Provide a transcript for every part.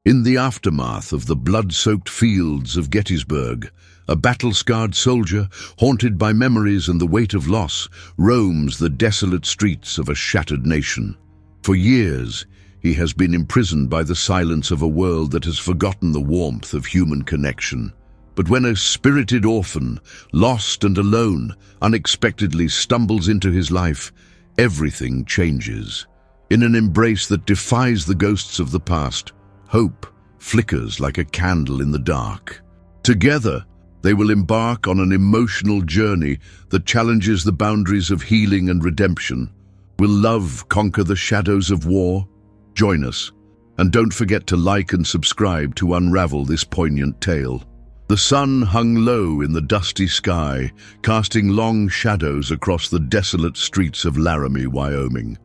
In the aftermath of the blood-soaked fields of Gettysburg, a battle-scarred soldier, haunted by memories and the weight of loss, roams the desolate streets of a shattered nation. For years, he has been imprisoned by the silence of a world that has forgotten the warmth of human connection. But when a spirited orphan, lost and alone, unexpectedly stumbles into his life, everything changes. In an embrace that defies the ghosts of the past, hope flickers like a candle in the dark. Together, they will embark on an emotional journey that challenges the boundaries of healing and redemption. Will love conquer the shadows of war? Join us, and don't forget to like and subscribe to unravel this poignant tale. The sun hung low in the dusty sky, casting long shadows across the desolate streets of Laramie, Wyoming.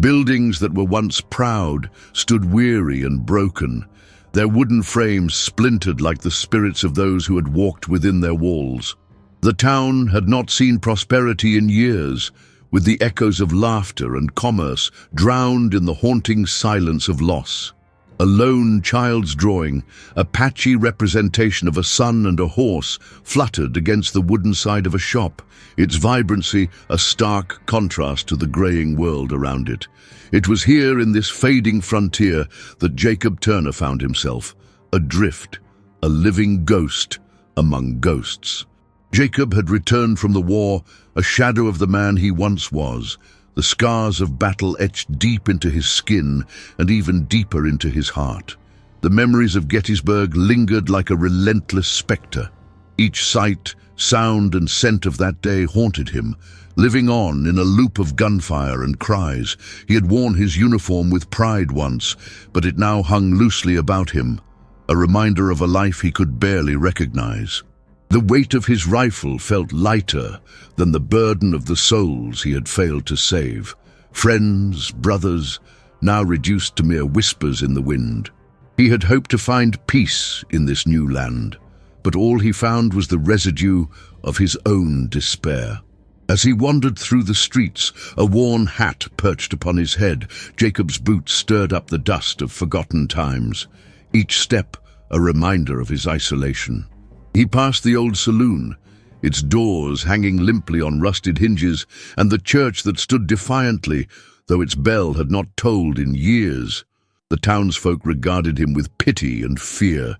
Buildings that were once proud stood weary and broken, their wooden frames splintered like the spirits of those who had walked within their walls. The town had not seen prosperity in years, with the echoes of laughter and commerce drowned in the haunting silence of loss. A lone child's drawing, a patchy representation of a sun and a horse, fluttered against the wooden side of a shop, its vibrancy a stark contrast to the greying world around it. It was here in this fading frontier that Jacob Turner found himself, adrift, a living ghost among ghosts. Jacob had returned from the war, a shadow of the man he once was, the scars of battle etched deep into his skin and even deeper into his heart. The memories of Gettysburg lingered like a relentless spectre. Each sight, sound and scent of that day haunted him, living on in a loop of gunfire and cries. He had worn his uniform with pride once, but it now hung loosely about him, a reminder of a life he could barely recognize. The weight of his rifle felt lighter than the burden of the souls he had failed to save. Friends, brothers, now reduced to mere whispers in the wind. He had hoped to find peace in this new land, but all he found was the residue of his own despair. As he wandered through the streets, a worn hat perched upon his head, Jacob's boots stirred up the dust of forgotten times, each step a reminder of his isolation. He passed the old saloon, its doors hanging limply on rusted hinges, and the church that stood defiantly, though its bell had not tolled in years. The townsfolk regarded him with pity and fear,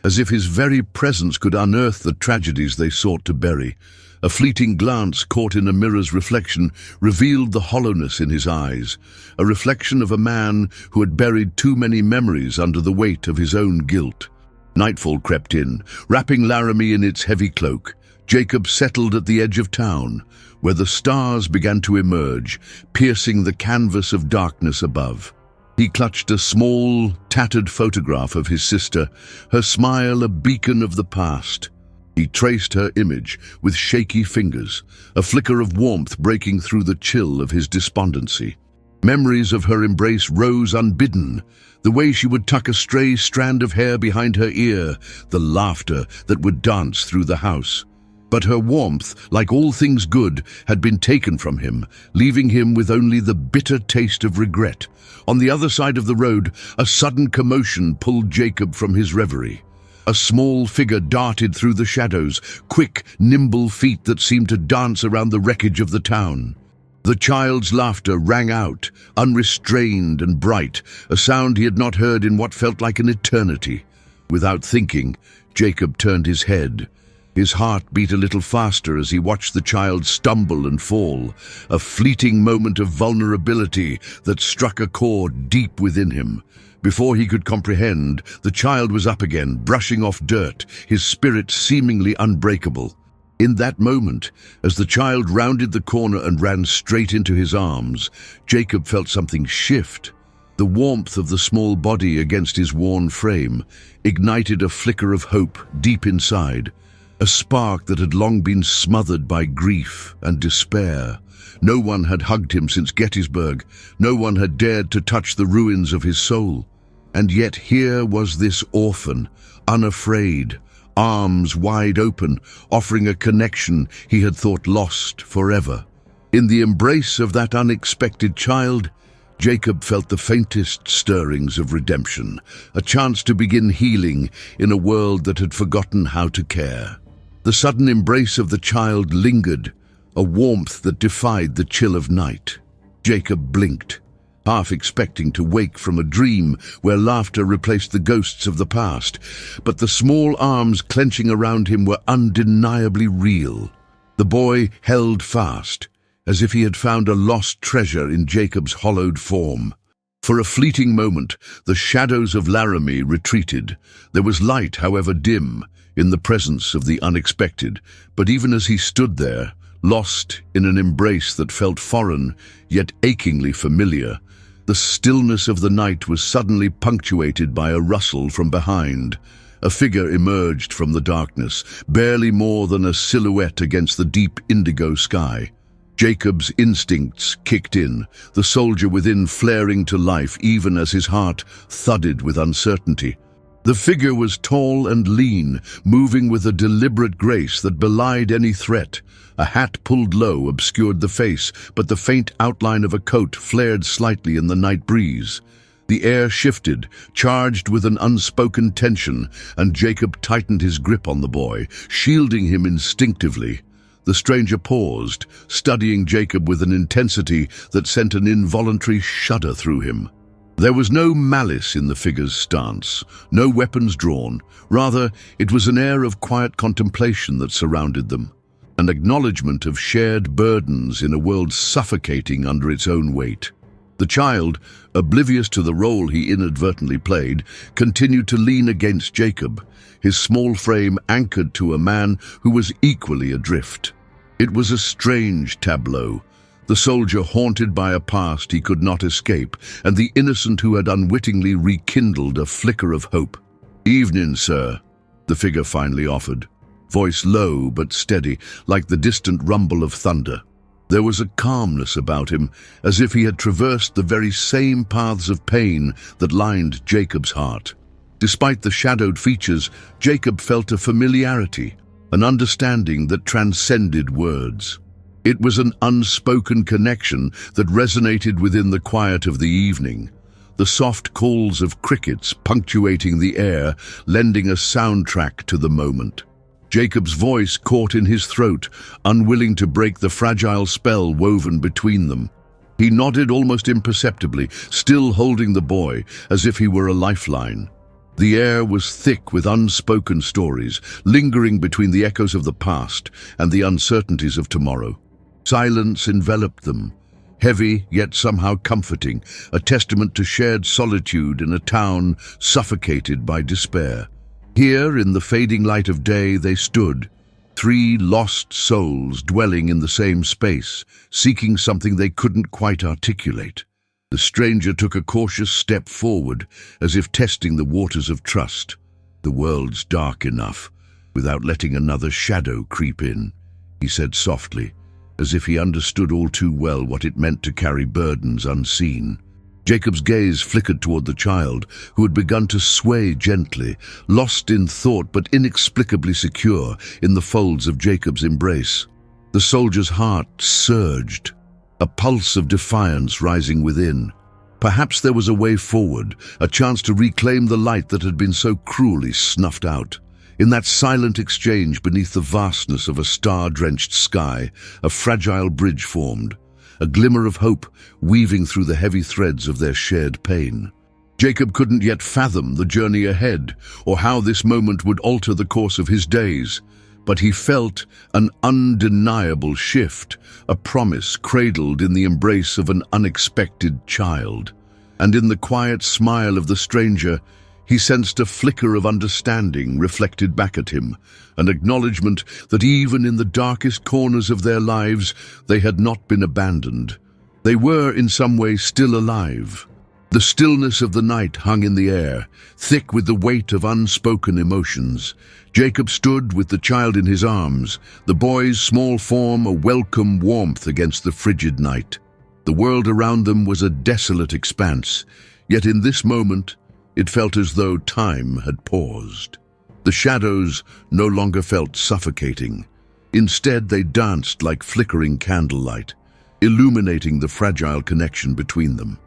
as if his very presence could unearth the tragedies they sought to bury. A fleeting glance caught in a mirror's reflection revealed the hollowness in his eyes, a reflection of a man who had buried too many memories under the weight of his own guilt. Nightfall crept in, wrapping Laramie in its heavy cloak. Jacob settled at the edge of town, where the stars began to emerge, piercing the canvas of darkness above. He clutched a small, tattered photograph of his sister, her smile a beacon of the past. He traced her image with shaky fingers, a flicker of warmth breaking through the chill of his despondency. Memories of her embrace rose unbidden, the way she would tuck a stray strand of hair behind her ear, the laughter that would dance through the house. But her warmth, like all things good, had been taken from him, leaving him with only the bitter taste of regret. On the other side of the road, a sudden commotion pulled Jacob from his reverie. A small figure darted through the shadows, quick, nimble feet that seemed to dance around the wreckage of the town. The child's laughter rang out, unrestrained and bright, a sound he had not heard in what felt like an eternity. Without thinking, Jacob turned his head. His heart beat a little faster as he watched the child stumble and fall, a fleeting moment of vulnerability that struck a chord deep within him. Before he could comprehend, the child was up again, brushing off dirt, his spirit seemingly unbreakable. In that moment, as the child rounded the corner and ran straight into his arms, Jacob felt something shift. The warmth of the small body against his worn frame ignited a flicker of hope deep inside, a spark that had long been smothered by grief and despair. No one had hugged him since Gettysburg. No one had dared to touch the ruins of his soul. And yet here was this orphan, unafraid, arms wide open, offering a connection he had thought lost forever. In the embrace of that unexpected child, Jacob felt the faintest stirrings of redemption, a chance to begin healing in a world that had forgotten how to care. The sudden embrace of the child lingered, a warmth that defied the chill of night. Jacob blinked, half expecting to wake from a dream where laughter replaced the ghosts of the past, but the small arms clenching around him were undeniably real. The boy held fast, as if he had found a lost treasure in Jacob's hollowed form. For a fleeting moment, the shadows of Laramie retreated. There was light, however dim, in the presence of the unexpected, but even as he stood there, lost in an embrace that felt foreign, yet achingly familiar, the stillness of the night was suddenly punctuated by a rustle from behind. A figure emerged from the darkness, barely more than a silhouette against the deep indigo sky. Jacob's instincts kicked in, the soldier within flaring to life even as his heart thudded with uncertainty. The figure was tall and lean, moving with a deliberate grace that belied any threat. A hat pulled low obscured the face, but the faint outline of a coat flared slightly in the night breeze. The air shifted, charged with an unspoken tension, and Jacob tightened his grip on the boy, shielding him instinctively. The stranger paused, studying Jacob with an intensity that sent an involuntary shudder through him. There was no malice in the figure's stance, no weapons drawn. Rather, it was an air of quiet contemplation that surrounded them, an acknowledgement of shared burdens in a world suffocating under its own weight. The child, oblivious to the role he inadvertently played, continued to lean against Jacob, his small frame anchored to a man who was equally adrift. It was a strange tableau, the soldier haunted by a past he could not escape, and the innocent who had unwittingly rekindled a flicker of hope. "Evening, sir," the figure finally offered, voice low but steady, like the distant rumble of thunder. There was a calmness about him, as if he had traversed the very same paths of pain that lined Jacob's heart. Despite the shadowed features, Jacob felt a familiarity, an understanding that transcended words. It was an unspoken connection that resonated within the quiet of the evening, the soft calls of crickets punctuating the air, lending a soundtrack to the moment. Jacob's voice caught in his throat, unwilling to break the fragile spell woven between them. He nodded almost imperceptibly, still holding the boy, as if he were a lifeline. The air was thick with unspoken stories, lingering between the echoes of the past and the uncertainties of tomorrow. Silence enveloped them, heavy yet somehow comforting, a testament to shared solitude in a town suffocated by despair. Here, in the fading light of day, they stood, three lost souls dwelling in the same space, seeking something they couldn't quite articulate. The stranger took a cautious step forward, as if testing the waters of trust. "The world's dark enough, without letting another shadow creep in," he said softly, as if he understood all too well what it meant to carry burdens unseen. Jacob's gaze flickered toward the child, who had begun to sway gently, lost in thought but inexplicably secure in the folds of Jacob's embrace. The soldier's heart surged, a pulse of defiance rising within. Perhaps there was a way forward, a chance to reclaim the light that had been so cruelly snuffed out. In that silent exchange beneath the vastness of a star-drenched sky, a fragile bridge formed, a glimmer of hope weaving through the heavy threads of their shared pain. Jacob couldn't yet fathom the journey ahead, or how this moment would alter the course of his days, but he felt an undeniable shift, a promise cradled in the embrace of an unexpected child. And in the quiet smile of the stranger, he sensed a flicker of understanding reflected back at him, an acknowledgement that even in the darkest corners of their lives, they had not been abandoned. They were, in some way, still alive. The stillness of the night hung in the air, thick with the weight of unspoken emotions. Jacob stood with the child in his arms, the boy's small form a welcome warmth against the frigid night. The world around them was a desolate expanse, yet in this moment, it felt as though time had paused. The shadows no longer felt suffocating. Instead, they danced like flickering candlelight, illuminating the fragile connection between them.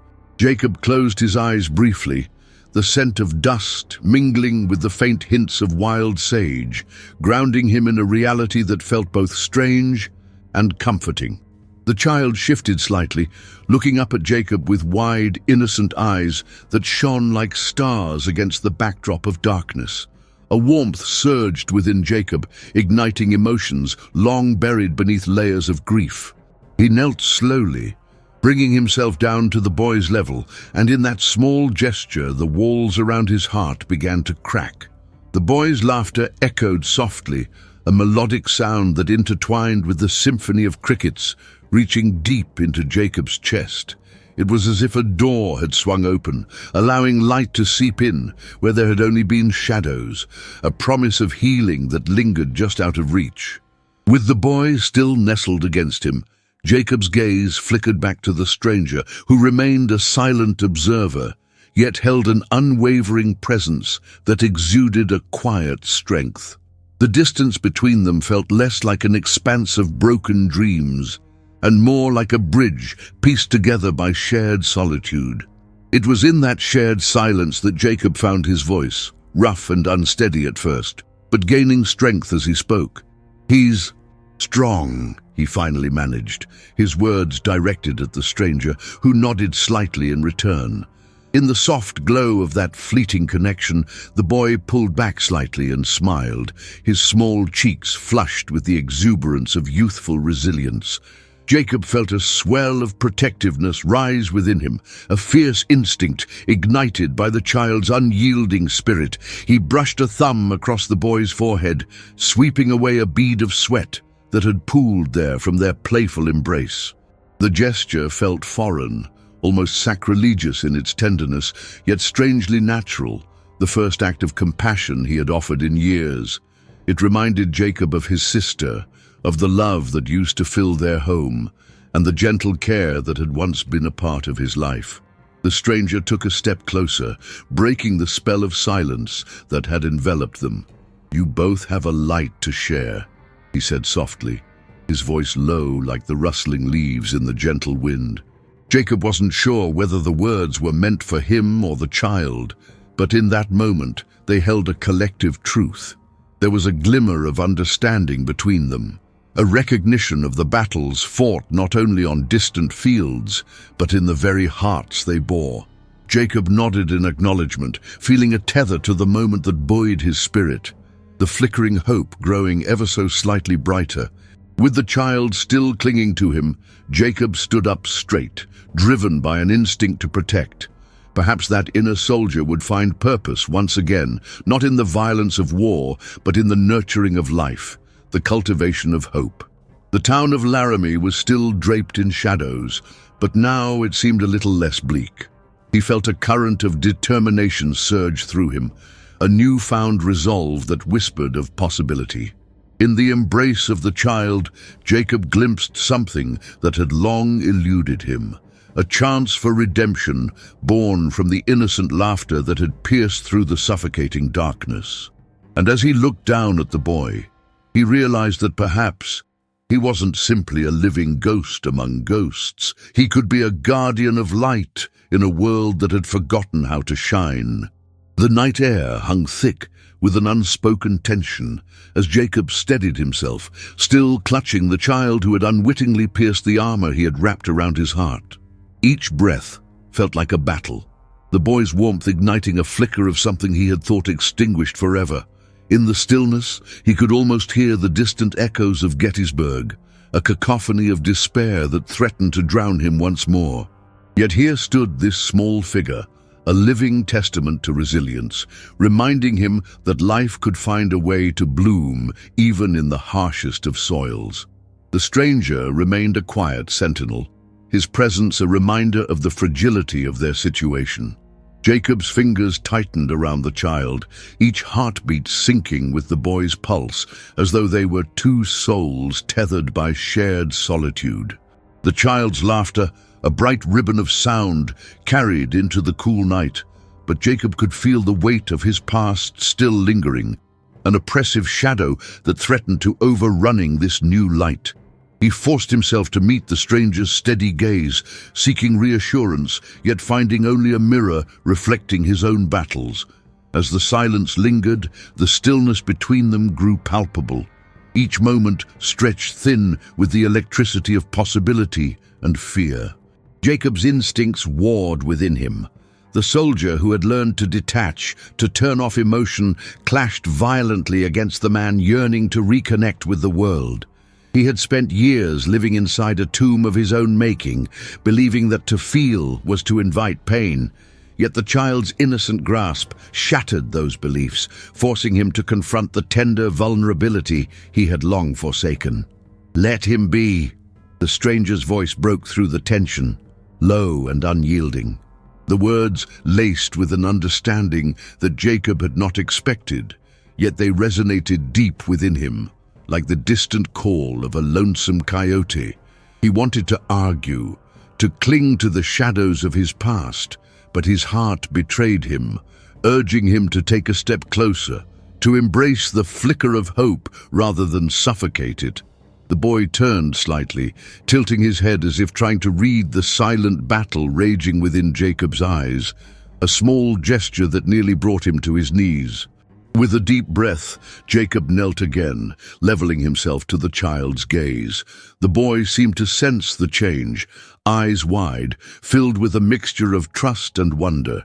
Jacob closed his eyes briefly, the scent of dust mingling with the faint hints of wild sage, grounding him in a reality that felt both strange and comforting. The child shifted slightly, looking up at Jacob with wide, innocent eyes that shone like stars against the backdrop of darkness. A warmth surged within Jacob, igniting emotions long buried beneath layers of grief. He knelt slowly, bringing himself down to the boy's level, and in that small gesture the walls around his heart began to crack. The boy's laughter echoed softly, a melodic sound that intertwined with the symphony of crickets, reaching deep into Jacob's chest. It was as if a door had swung open, allowing light to seep in where there had only been shadows, a promise of healing that lingered just out of reach. With the boy still nestled against him, Jacob's gaze flickered back to the stranger, who remained a silent observer, yet held an unwavering presence that exuded a quiet strength. The distance between them felt less like an expanse of broken dreams, and more like a bridge pieced together by shared solitude. It was in that shared silence that Jacob found his voice, rough and unsteady at first, but gaining strength as he spoke. "He's strong," he finally managed, his words directed at the stranger, who nodded slightly in return. In the soft glow of that fleeting connection, the boy pulled back slightly and smiled, his small cheeks flushed with the exuberance of youthful resilience. Jacob felt a swell of protectiveness rise within him, a fierce instinct ignited by the child's unyielding spirit. He brushed a thumb across the boy's forehead, sweeping away a bead of sweat that had pooled there from their playful embrace. The gesture felt foreign, almost sacrilegious in its tenderness, yet strangely natural, the first act of compassion he had offered in years. It reminded Jacob of his sister, of the love that used to fill their home, and the gentle care that had once been a part of his life. The stranger took a step closer, breaking the spell of silence that had enveloped them. "You both have a light to share," he said softly, his voice low like the rustling leaves in the gentle wind. Jacob wasn't sure whether the words were meant for him or the child, but in that moment they held a collective truth. There was a glimmer of understanding between them, a recognition of the battles fought not only on distant fields, but in the very hearts they bore. Jacob nodded in acknowledgement, feeling a tether to the moment that buoyed his spirit, the flickering hope growing ever so slightly brighter. With the child still clinging to him, Jacob stood up straight, driven by an instinct to protect. Perhaps that inner soldier would find purpose once again, not in the violence of war, but in the nurturing of life, the cultivation of hope. The town of Laramie was still draped in shadows, but now it seemed a little less bleak. He felt a current of determination surge through him, a newfound resolve that whispered of possibility. In the embrace of the child, Jacob glimpsed something that had long eluded him, a chance for redemption born from the innocent laughter that had pierced through the suffocating darkness. And as he looked down at the boy, he realized that perhaps he wasn't simply a living ghost among ghosts. He could be a guardian of light in a world that had forgotten how to shine. The night air hung thick with an unspoken tension as Jacob steadied himself, still clutching the child who had unwittingly pierced the armor he had wrapped around his heart. Each breath felt like a battle, the boy's warmth igniting a flicker of something he had thought extinguished forever. In the stillness, he could almost hear the distant echoes of Gettysburg, a cacophony of despair that threatened to drown him once more. Yet here stood this small figure, a living testament to resilience, reminding him that life could find a way to bloom even in the harshest of soils. The stranger remained a quiet sentinel, his presence a reminder of the fragility of their situation. Jacob's fingers tightened around the child, each heartbeat syncing with the boy's pulse, as though they were two souls tethered by shared solitude. The child's laughter, a bright ribbon of sound, carried into the cool night, but Jacob could feel the weight of his past still lingering, an oppressive shadow that threatened to overrunning this new light. He forced himself to meet the stranger's steady gaze, seeking reassurance, yet finding only a mirror reflecting his own battles. As the silence lingered, the stillness between them grew palpable. Each moment stretched thin with the electricity of possibility and fear. Jacob's instincts warred within him. The soldier who had learned to detach, to turn off emotion, clashed violently against the man yearning to reconnect with the world. He had spent years living inside a tomb of his own making, believing that to feel was to invite pain. Yet the child's innocent grasp shattered those beliefs, forcing him to confront the tender vulnerability he had long forsaken. "Let him be." The stranger's voice broke through the tension, low and unyielding. The words laced with an understanding that Jacob had not expected, yet they resonated deep within him, like the distant call of a lonesome coyote. He wanted to argue, to cling to the shadows of his past, but his heart betrayed him, urging him to take a step closer, to embrace the flicker of hope rather than suffocate it. The boy turned slightly, tilting his head as if trying to read the silent battle raging within Jacob's eyes, a small gesture that nearly brought him to his knees. With a deep breath, Jacob knelt again, leveling himself to the child's gaze. The boy seemed to sense the change, eyes wide, filled with a mixture of trust and wonder.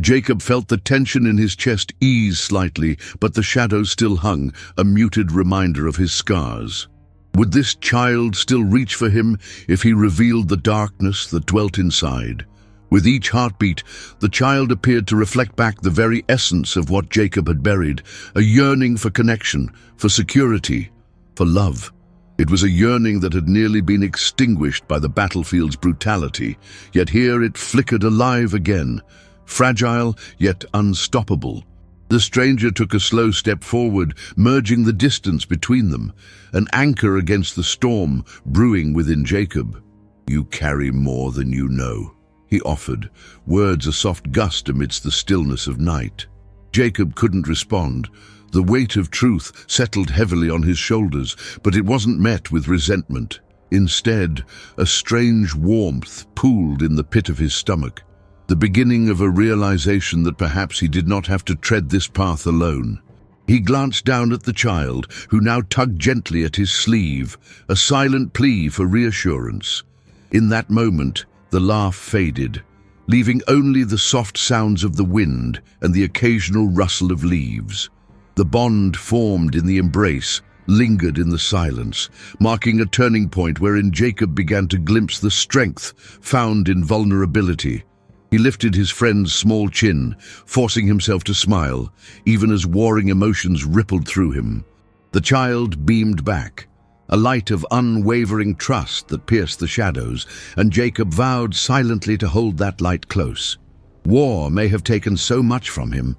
Jacob felt the tension in his chest ease slightly, but the shadow still hung, a muted reminder of his scars. Would this child still reach for him if he revealed the darkness that dwelt inside? With each heartbeat, the child appeared to reflect back the very essence of what Jacob had buried, a yearning for connection, for security, for love. It was a yearning that had nearly been extinguished by the battlefield's brutality, yet here it flickered alive again, fragile yet unstoppable. The stranger took a slow step forward, merging the distance between them, an anchor against the storm brewing within Jacob. "You carry more than you know," he offered, words a soft gust amidst the stillness of night. Jacob couldn't respond. The weight of truth settled heavily on his shoulders, but it wasn't met with resentment. Instead, a strange warmth pooled in the pit of his stomach, the beginning of a realization that perhaps he did not have to tread this path alone. He glanced down at the child, who now tugged gently at his sleeve, a silent plea for reassurance. In that moment, the laugh faded, leaving only the soft sounds of the wind and the occasional rustle of leaves. The bond formed in the embrace lingered in the silence, marking a turning point wherein Jacob began to glimpse the strength found in vulnerability. He lifted his friend's small chin, forcing himself to smile, even as warring emotions rippled through him. The child beamed back, a light of unwavering trust that pierced the shadows, and Jacob vowed silently to hold that light close. War may have taken so much from him,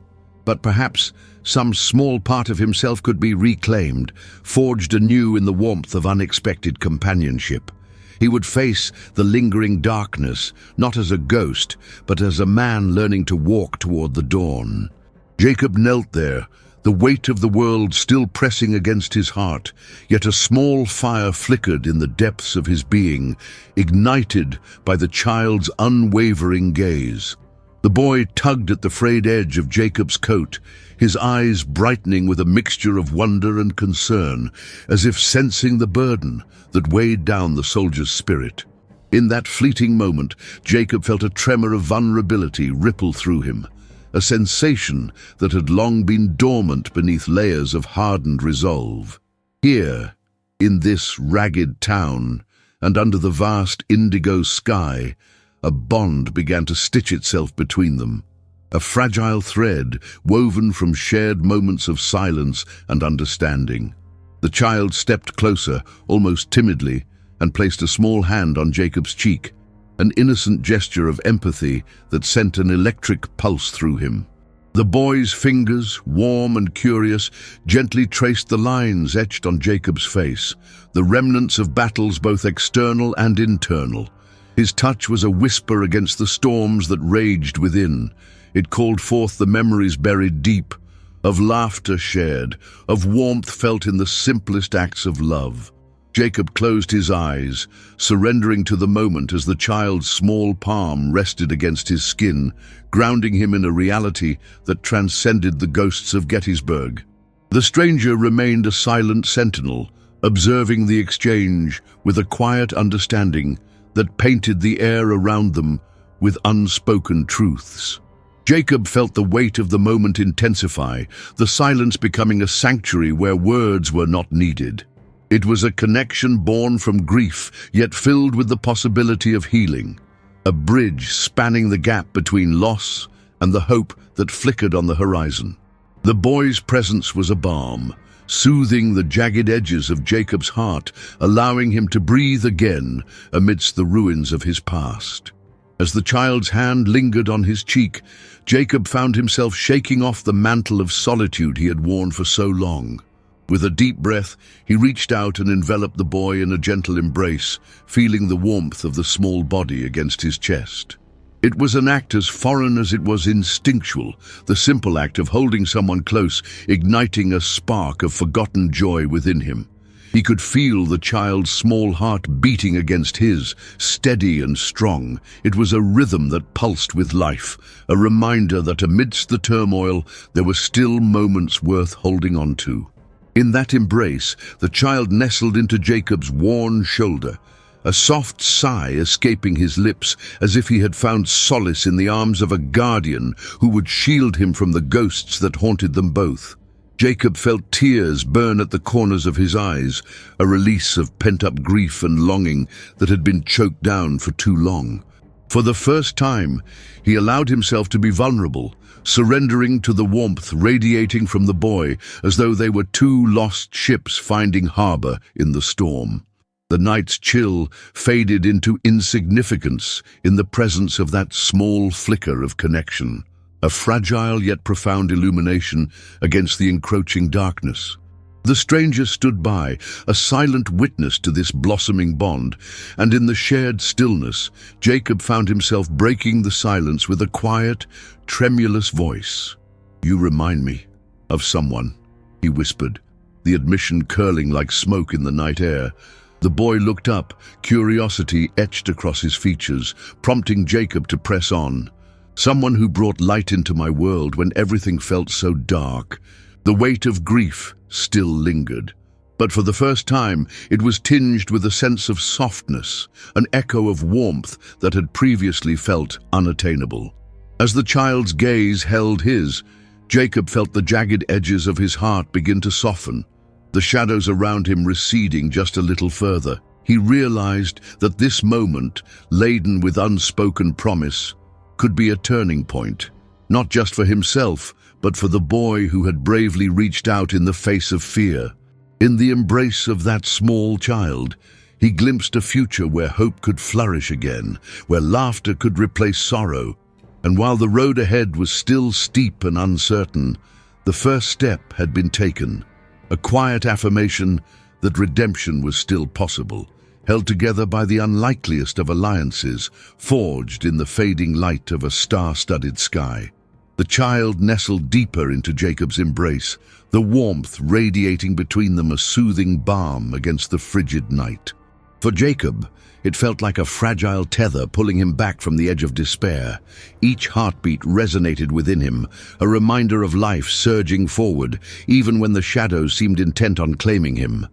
but perhaps some small part of himself could be reclaimed, forged anew in the warmth of unexpected companionship. He would face the lingering darkness, not as a ghost, but as a man learning to walk toward the dawn. Jacob knelt there, the weight of the world still pressing against his heart, yet a small fire flickered in the depths of his being, ignited by the child's unwavering gaze. The boy tugged at the frayed edge of Jacob's coat, his eyes brightening with a mixture of wonder and concern, as if sensing the burden that weighed down the soldier's spirit. In that fleeting moment, Jacob felt a tremor of vulnerability ripple through him, a sensation that had long been dormant beneath layers of hardened resolve. Here, in this ragged town, and under the vast indigo sky, a bond began to stitch itself between them, a fragile thread woven from shared moments of silence and understanding. The child stepped closer, almost timidly, and placed a small hand on Jacob's cheek, an innocent gesture of empathy that sent an electric pulse through him. The boy's fingers, warm and curious, gently traced the lines etched on Jacob's face, the remnants of battles both external and internal. His touch was a whisper against the storms that raged within. It called forth the memories buried deep, of laughter shared, of warmth felt in the simplest acts of love. Jacob closed his eyes, surrendering to the moment as the child's small palm rested against his skin, grounding him in a reality that transcended the ghosts of Gettysburg. The stranger remained a silent sentinel, observing the exchange with a quiet understanding that painted the air around them with unspoken truths. Jacob felt the weight of the moment intensify, the silence becoming a sanctuary where words were not needed. It was a connection born from grief, yet filled with the possibility of healing, a bridge spanning the gap between loss and the hope that flickered on the horizon. The boy's presence was a balm, soothing the jagged edges of Jacob's heart, allowing him to breathe again amidst the ruins of his past. As the child's hand lingered on his cheek, Jacob found himself shaking off the mantle of solitude he had worn for so long. With a deep breath, he reached out and enveloped the boy in a gentle embrace, feeling the warmth of the small body against his chest. It was an act as foreign as it was instinctual, the simple act of holding someone close, igniting a spark of forgotten joy within him. He could feel the child's small heart beating against his, steady and strong. It was a rhythm that pulsed with life, a reminder that amidst the turmoil, there were still moments worth holding on to. In that embrace, the child nestled into Jacob's worn shoulder, a soft sigh escaping his lips as if he had found solace in the arms of a guardian who would shield him from the ghosts that haunted them both. Jacob felt tears burn at the corners of his eyes, a release of pent-up grief and longing that had been choked down for too long. For the first time, he allowed himself to be vulnerable, surrendering to the warmth radiating from the boy as though they were two lost ships finding harbor in the storm. The night's chill faded into insignificance in the presence of that small flicker of connection, a fragile yet profound illumination against the encroaching darkness. The stranger stood by, a silent witness to this blossoming bond, and in the shared stillness, Jacob found himself breaking the silence with a quiet, tremulous voice. "You remind me of someone," he whispered, the admission curling like smoke in the night air. The boy looked up, curiosity etched across his features, prompting Jacob to press on. "Someone who brought light into my world when everything felt so dark." The weight of grief still lingered, but for the first time it was tinged with a sense of softness, an echo of warmth that had previously felt unattainable. As the child's gaze held his, Jacob felt the jagged edges of his heart begin to soften, the shadows around him receding just a little further. He realized that this moment, laden with unspoken promise, could be a turning point, not just for himself, but for the boy who had bravely reached out in the face of fear. In the embrace of that small child, he glimpsed a future where hope could flourish again, where laughter could replace sorrow. And while the road ahead was still steep and uncertain, the first step had been taken, a quiet affirmation that redemption was still possible, held together by the unlikeliest of alliances, forged in the fading light of a star-studded sky. The child nestled deeper into Jacob's embrace, the warmth radiating between them a soothing balm against the frigid night. For Jacob, it felt like a fragile tether pulling him back from the edge of despair. Each heartbeat resonated within him, a reminder of life surging forward, even when the shadows seemed intent on claiming him.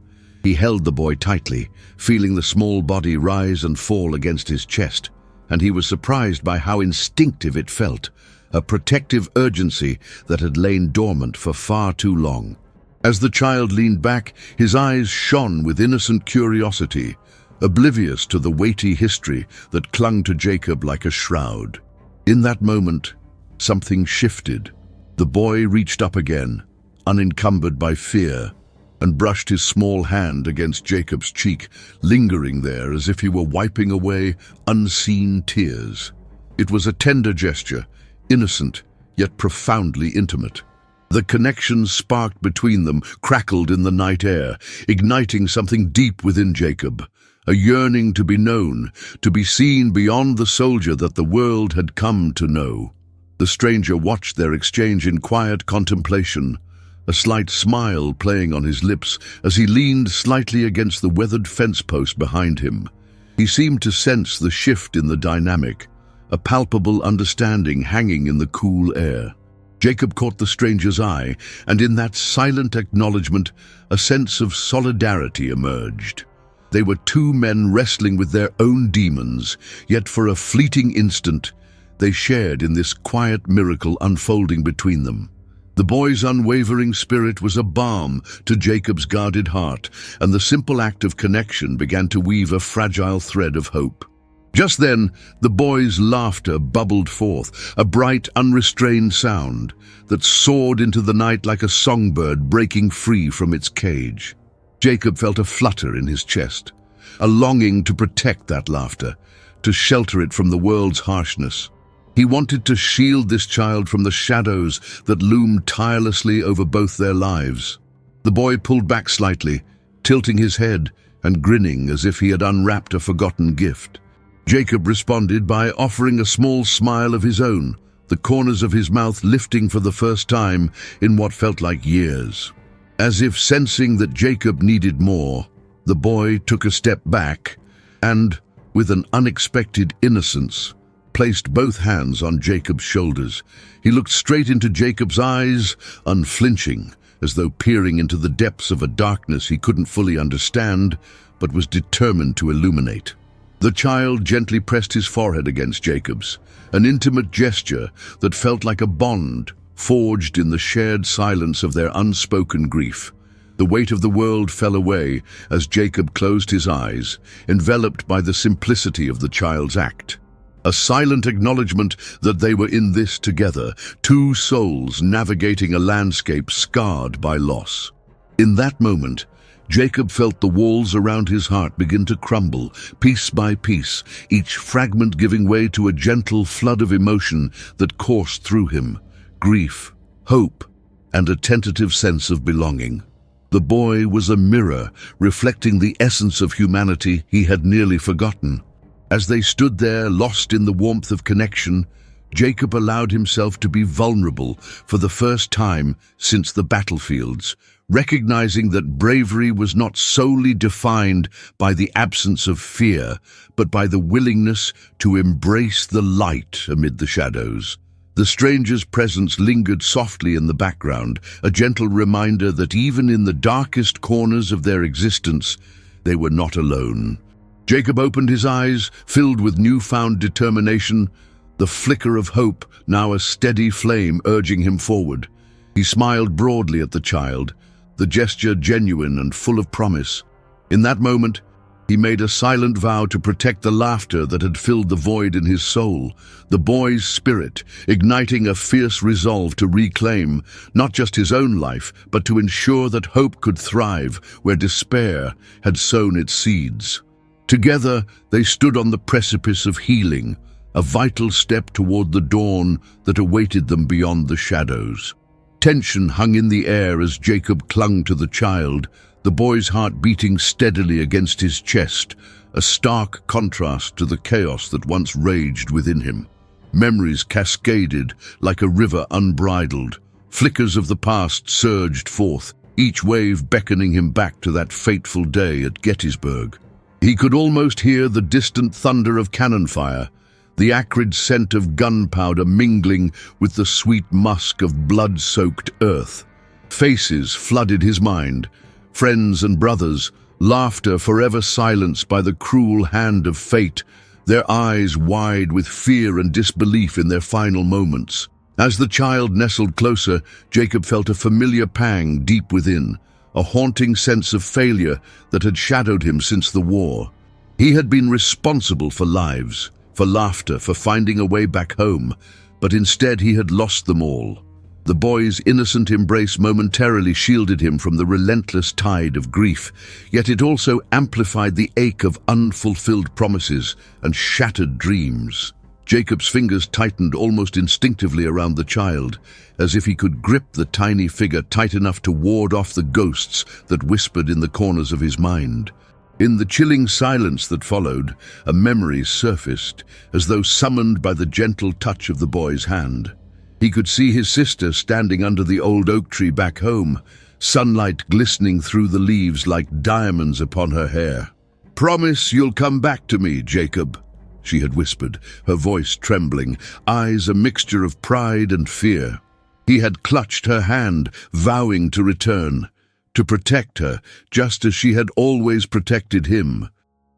He held the boy tightly, feeling the small body rise and fall against his chest, and he was surprised by how instinctive it felt, a protective urgency that had lain dormant for far too long. As the child leaned back, his eyes shone with innocent curiosity, oblivious to the weighty history that clung to Jacob like a shroud. In that moment, something shifted. The boy reached up again, unencumbered by fear, and brushed his small hand against Jacob's cheek, lingering there as if he were wiping away unseen tears. It was a tender gesture, innocent, yet profoundly intimate. The connection sparked between them crackled in the night air, igniting something deep within Jacob, a yearning to be known, to be seen beyond the soldier that the world had come to know. The stranger watched their exchange in quiet contemplation, a slight smile playing on his lips as he leaned slightly against the weathered fence post behind him. He seemed to sense the shift in the dynamic, a palpable understanding hanging in the cool air. Jacob caught the stranger's eye, and in that silent acknowledgement, a sense of solidarity emerged. They were two men wrestling with their own demons, yet for a fleeting instant, they shared in this quiet miracle unfolding between them. The boy's unwavering spirit was a balm to Jacob's guarded heart, and the simple act of connection began to weave a fragile thread of hope. Just then, the boy's laughter bubbled forth, a bright, unrestrained sound that soared into the night like a songbird breaking free from its cage. Jacob felt a flutter in his chest, a longing to protect that laughter, to shelter it from the world's harshness. He wanted to shield this child from the shadows that loomed tirelessly over both their lives. The boy pulled back slightly, tilting his head and grinning as if he had unwrapped a forgotten gift. Jacob responded by offering a small smile of his own, the corners of his mouth lifting for the first time in what felt like years. As if sensing that Jacob needed more, the boy took a step back and, with an unexpected innocence, placed both hands on Jacob's shoulders. He looked straight into Jacob's eyes, unflinching, as though peering into the depths of a darkness he couldn't fully understand, but was determined to illuminate. The child gently pressed his forehead against Jacob's, an intimate gesture that felt like a bond forged in the shared silence of their unspoken grief. The weight of the world fell away as Jacob closed his eyes, enveloped by the simplicity of the child's act. A silent acknowledgement that they were in this together, two souls navigating a landscape scarred by loss. In that moment, Jacob felt the walls around his heart begin to crumble, piece by piece, each fragment giving way to a gentle flood of emotion that coursed through him: grief, hope, and a tentative sense of belonging. The boy was a mirror, reflecting the essence of humanity he had nearly forgotten. As they stood there, lost in the warmth of connection, Jacob allowed himself to be vulnerable for the first time since the battlefields, recognizing that bravery was not solely defined by the absence of fear, but by the willingness to embrace the light amid the shadows. The stranger's presence lingered softly in the background, a gentle reminder that even in the darkest corners of their existence, they were not alone. Jacob opened his eyes, filled with newfound determination, the flicker of hope now a steady flame urging him forward. He smiled broadly at the child, the gesture genuine and full of promise. In that moment, he made a silent vow to protect the laughter that had filled the void in his soul, the boy's spirit, igniting a fierce resolve to reclaim not just his own life, but to ensure that hope could thrive where despair had sown its seeds. Together, they stood on the precipice of healing, a vital step toward the dawn that awaited them beyond the shadows. Tension hung in the air as Jacob clung to the child, the boy's heart beating steadily against his chest, a stark contrast to the chaos that once raged within him. Memories cascaded like a river unbridled. Flickers of the past surged forth, each wave beckoning him back to that fateful day at Gettysburg. He could almost hear the distant thunder of cannon fire, the acrid scent of gunpowder mingling with the sweet musk of blood-soaked earth. Faces flooded his mind, friends and brothers, laughter forever silenced by the cruel hand of fate, their eyes wide with fear and disbelief in their final moments. As the child nestled closer, Jacob felt a familiar pang deep within, a haunting sense of failure that had shadowed him since the war. He had been responsible for lives, for laughter, for finding a way back home, but instead he had lost them all. The boy's innocent embrace momentarily shielded him from the relentless tide of grief, yet it also amplified the ache of unfulfilled promises and shattered dreams. Jacob's fingers tightened almost instinctively around the child, as if he could grip the tiny figure tight enough to ward off the ghosts that whispered in the corners of his mind. In the chilling silence that followed, a memory surfaced, as though summoned by the gentle touch of the boy's hand. He could see his sister standing under the old oak tree back home, sunlight glistening through the leaves like diamonds upon her hair. "Promise you'll come back to me, Jacob," she had whispered, her voice trembling, eyes a mixture of pride and fear. He had clutched her hand, vowing to return, to protect her, just as she had always protected him.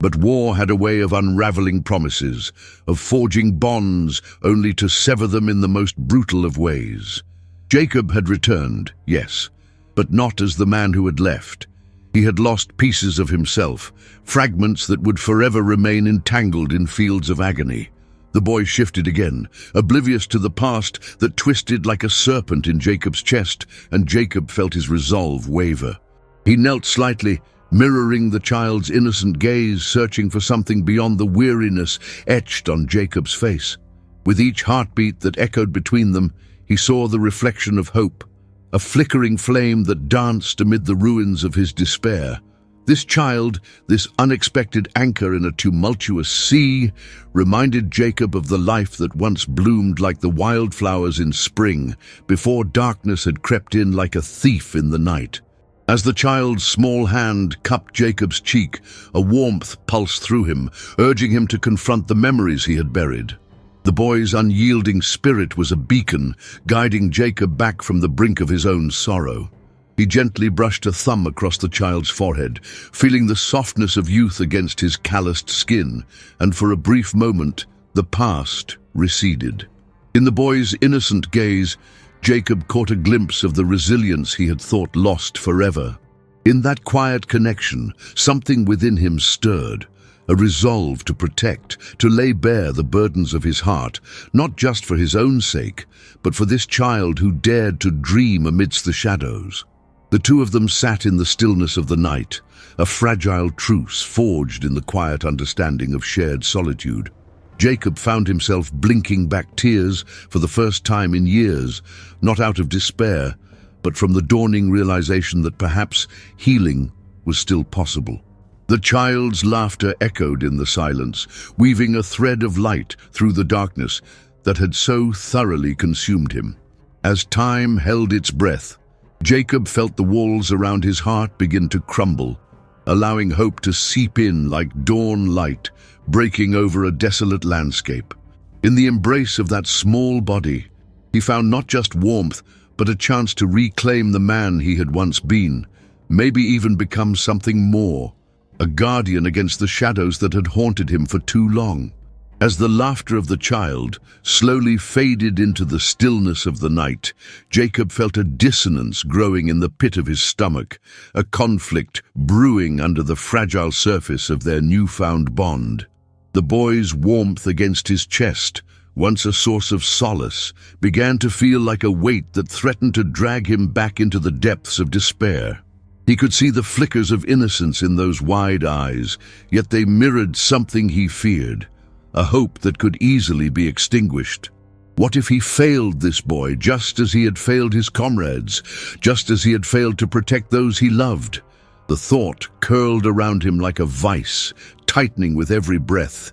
But war had a way of unraveling promises, of forging bonds only to sever them in the most brutal of ways. Jacob had returned, yes, but not as the man who had left. He had lost pieces of himself, fragments that would forever remain entangled in fields of agony. The boy shifted again, oblivious to the past that twisted like a serpent in Jacob's chest, and Jacob felt his resolve waver. He knelt slightly, mirroring the child's innocent gaze, searching for something beyond the weariness etched on Jacob's face. With each heartbeat that echoed between them, he saw the reflection of hope, a flickering flame that danced amid the ruins of his despair. This child, this unexpected anchor in a tumultuous sea, reminded Jacob of the life that once bloomed like the wildflowers in spring, before darkness had crept in like a thief in the night. As the child's small hand cupped Jacob's cheek, a warmth pulsed through him, urging him to confront the memories he had buried. The boy's unyielding spirit was a beacon, guiding Jacob back from the brink of his own sorrow. He gently brushed a thumb across the child's forehead, feeling the softness of youth against his calloused skin, and for a brief moment, the past receded. In the boy's innocent gaze, Jacob caught a glimpse of the resilience he had thought lost forever. In that quiet connection, something within him stirred, a resolve to protect, to lay bare the burdens of his heart, not just for his own sake, but for this child who dared to dream amidst the shadows. The two of them sat in the stillness of the night, a fragile truce forged in the quiet understanding of shared solitude. Jacob found himself blinking back tears for the first time in years, not out of despair, but from the dawning realization that perhaps healing was still possible. The child's laughter echoed in the silence, weaving a thread of light through the darkness that had so thoroughly consumed him. As time held its breath, Jacob felt the walls around his heart begin to crumble, allowing hope to seep in like dawn light, breaking over a desolate landscape. In the embrace of that small body, he found not just warmth, but a chance to reclaim the man he had once been, maybe even become something more, a guardian against the shadows that had haunted him for too long. As the laughter of the child slowly faded into the stillness of the night, Jacob felt a dissonance growing in the pit of his stomach, a conflict brewing under the fragile surface of their newfound bond. The boy's warmth against his chest, once a source of solace, began to feel like a weight that threatened to drag him back into the depths of despair. He could see the flickers of innocence in those wide eyes, yet they mirrored something he feared, a hope that could easily be extinguished. What if he failed this boy just as he had failed his comrades, just as he had failed to protect those he loved? The thought curled around him like a vice, tightening with every breath.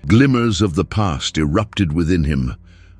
Glimmers of the past erupted within him,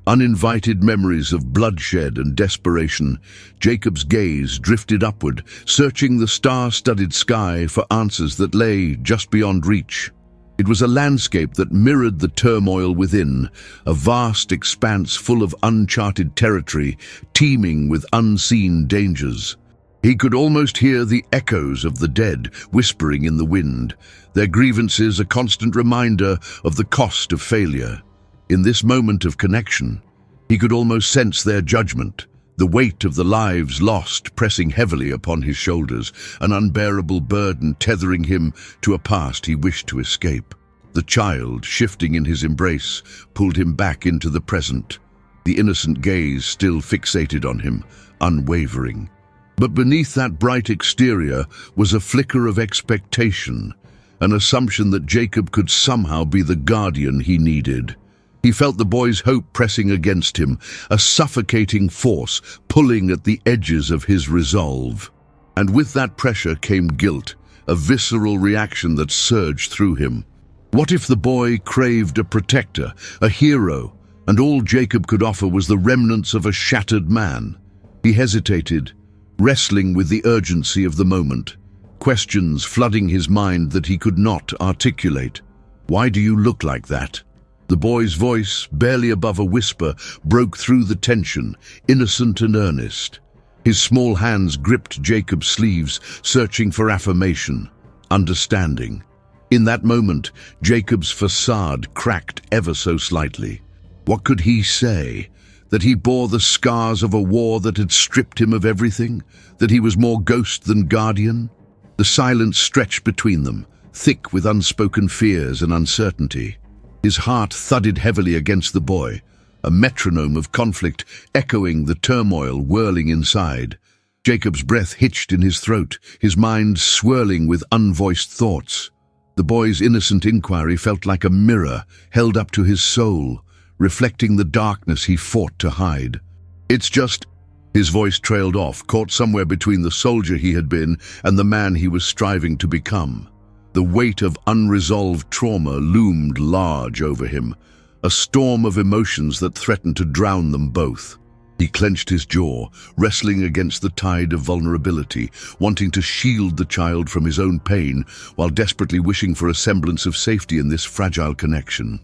uninvited memories of bloodshed and desperation. Jacob's gaze drifted upward, searching the star-studded sky for answers that lay just beyond reach. It was a landscape that mirrored the turmoil within, a vast expanse full of uncharted territory, teeming with unseen dangers. He could almost hear the echoes of the dead whispering in the wind, their grievances a constant reminder of the cost of failure. In this moment of connection, he could almost sense their judgment, the weight of the lives lost pressing heavily upon his shoulders, an unbearable burden tethering him to a past he wished to escape. The child, shifting in his embrace, pulled him back into the present, the innocent gaze still fixated on him, unwavering. But beneath that bright exterior was a flicker of expectation, an assumption that Jacob could somehow be the guardian he needed. He felt the boy's hope pressing against him, a suffocating force pulling at the edges of his resolve. And with that pressure came guilt, a visceral reaction that surged through him. What if the boy craved a protector, a hero, and all Jacob could offer was the remnants of a shattered man. He hesitated, wrestling with the urgency of the moment, questions flooding his mind that he could not articulate. "Why do you look like that?" The boy's voice, barely above a whisper, broke through the tension, innocent and earnest. His small hands gripped Jacob's sleeves, searching for affirmation, understanding. In that moment, Jacob's facade cracked ever so slightly. What could he say? That he bore the scars of a war that had stripped him of everything? That he was more ghost than guardian? The silence stretched between them, thick with unspoken fears and uncertainty. His heart thudded heavily against the boy, a metronome of conflict echoing the turmoil whirling inside. Jacob's breath hitched in his throat, his mind swirling with unvoiced thoughts. The boy's innocent inquiry felt like a mirror held up to his soul, reflecting the darkness he fought to hide. "It's just—" His voice trailed off, caught somewhere between the soldier he had been and the man he was striving to become. The weight of unresolved trauma loomed large over him, a storm of emotions that threatened to drown them both. He clenched his jaw, wrestling against the tide of vulnerability, wanting to shield the child from his own pain while desperately wishing for a semblance of safety in this fragile connection.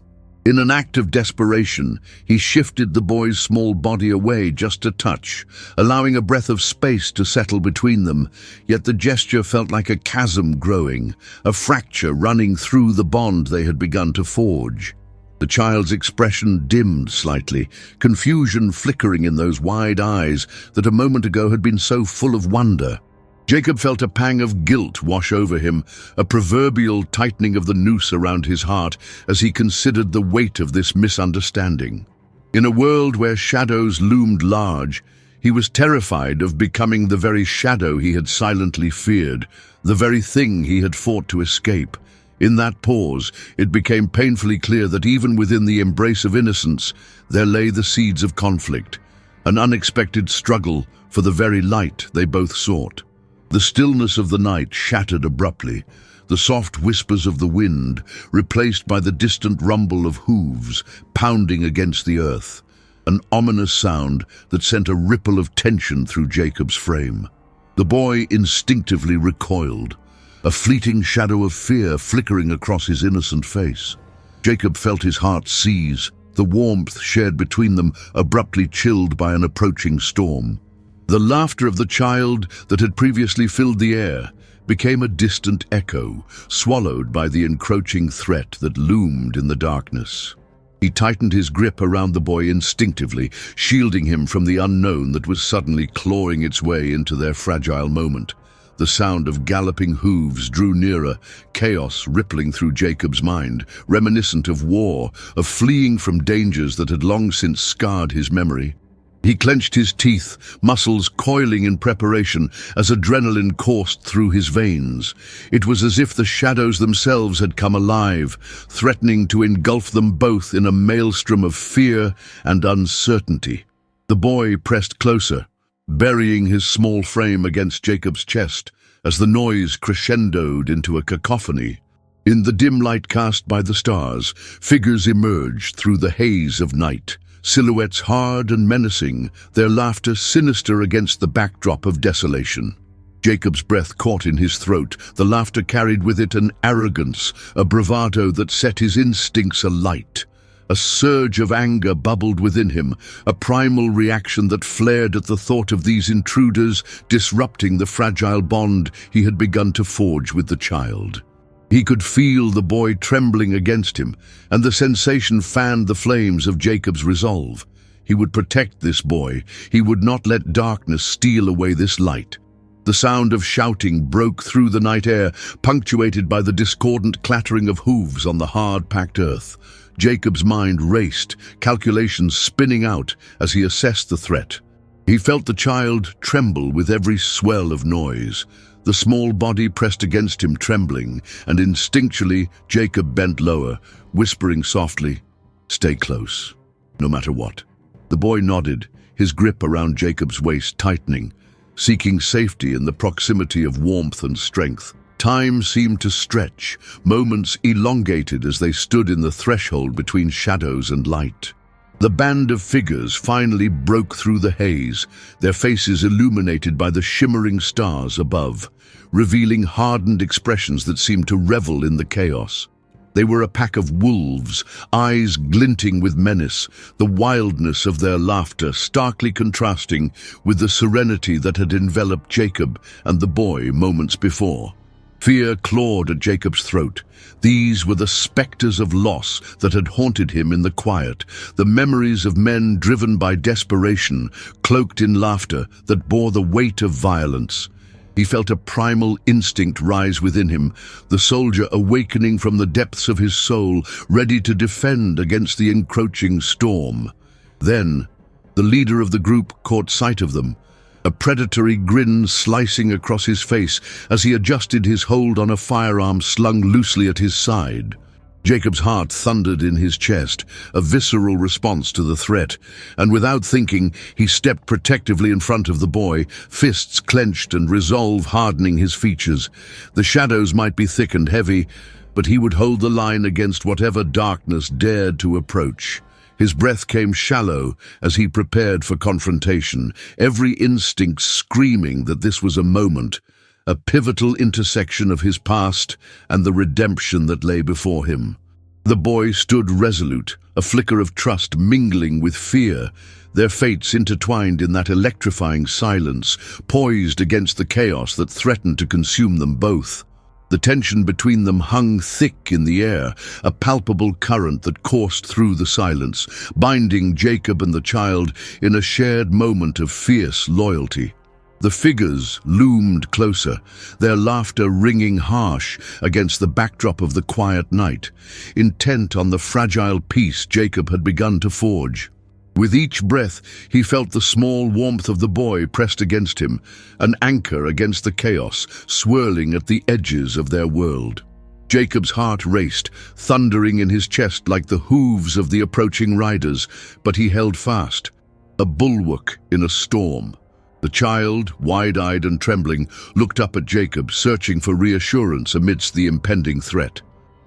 In an act of desperation, he shifted the boy's small body away just a touch, allowing a breath of space to settle between them, yet the gesture felt like a chasm growing, a fracture running through the bond they had begun to forge. The child's expression dimmed slightly, confusion flickering in those wide eyes that a moment ago had been so full of wonder. Jacob felt a pang of guilt wash over him, a proverbial tightening of the noose around his heart as he considered the weight of this misunderstanding. In a world where shadows loomed large, he was terrified of becoming the very shadow he had silently feared, the very thing he had fought to escape. In that pause, it became painfully clear that even within the embrace of innocence, there lay the seeds of conflict, an unexpected struggle for the very light they both sought. The stillness of the night shattered abruptly, the soft whispers of the wind replaced by the distant rumble of hooves pounding against the earth, an ominous sound that sent a ripple of tension through Jacob's frame. The boy instinctively recoiled, a fleeting shadow of fear flickering across his innocent face. Jacob felt his heart seize, the warmth shared between them abruptly chilled by an approaching storm. The laughter of the child that had previously filled the air became a distant echo, swallowed by the encroaching threat that loomed in the darkness. He tightened his grip around the boy instinctively, shielding him from the unknown that was suddenly clawing its way into their fragile moment. The sound of galloping hooves drew nearer, chaos rippling through Jacob's mind, reminiscent of war, of fleeing from dangers that had long since scarred his memory. He clenched his teeth, muscles coiling in preparation as adrenaline coursed through his veins. It was as if the shadows themselves had come alive, threatening to engulf them both in a maelstrom of fear and uncertainty. The boy pressed closer, burying his small frame against Jacob's chest as the noise crescendoed into a cacophony. In the dim light cast by the stars, figures emerged through the haze of night, silhouettes hard and menacing, their laughter sinister against the backdrop of desolation. Jacob's breath caught in his throat, the laughter carried with it an arrogance, a bravado that set his instincts alight. A surge of anger bubbled within him, a primal reaction that flared at the thought of these intruders disrupting the fragile bond he had begun to forge with the child. He could feel the boy trembling against him, and the sensation fanned the flames of Jacob's resolve. He would protect this boy. He would not let darkness steal away this light. The sound of shouting broke through the night air, punctuated by the discordant clattering of hooves on the hard-packed earth. Jacob's mind raced, calculations spinning out as he assessed the threat. He felt the child tremble with every swell of noise. The small body pressed against him, trembling, and instinctually Jacob bent lower, whispering softly, "Stay close, no matter what." The boy nodded, his grip around Jacob's waist tightening, seeking safety in the proximity of warmth and strength. Time seemed to stretch, moments elongated as they stood in the threshold between shadows and light. The band of figures finally broke through the haze, their faces illuminated by the shimmering stars above, revealing hardened expressions that seemed to revel in the chaos. They were a pack of wolves, eyes glinting with menace, the wildness of their laughter starkly contrasting with the serenity that had enveloped Jacob and the boy moments before. Fear clawed at Jacob's throat. These were the specters of loss that had haunted him in the quiet, the memories of men driven by desperation, cloaked in laughter that bore the weight of violence. He felt a primal instinct rise within him, the soldier awakening from the depths of his soul, ready to defend against the encroaching storm. Then, the leader of the group caught sight of them, a predatory grin slicing across his face as he adjusted his hold on a firearm slung loosely at his side. Jacob's heart thundered in his chest, a visceral response to the threat, and without thinking, he stepped protectively in front of the boy, fists clenched and resolve hardening his features. The shadows might be thick and heavy, but he would hold the line against whatever darkness dared to approach. His breath came shallow as he prepared for confrontation, every instinct screaming that this was a moment, a pivotal intersection of his past and the redemption that lay before him. The boy stood resolute, a flicker of trust mingling with fear, their fates intertwined in that electrifying silence, poised against the chaos that threatened to consume them both. The tension between them hung thick in the air, a palpable current that coursed through the silence, binding Jacob and the child in a shared moment of fierce loyalty. The figures loomed closer, their laughter ringing harsh against the backdrop of the quiet night, intent on the fragile peace Jacob had begun to forge. With each breath, he felt the small warmth of the boy pressed against him, an anchor against the chaos swirling at the edges of their world. Jacob's heart raced, thundering in his chest like the hooves of the approaching riders, but he held fast, a bulwark in a storm. The child, wide-eyed and trembling, looked up at Jacob, searching for reassurance amidst the impending threat.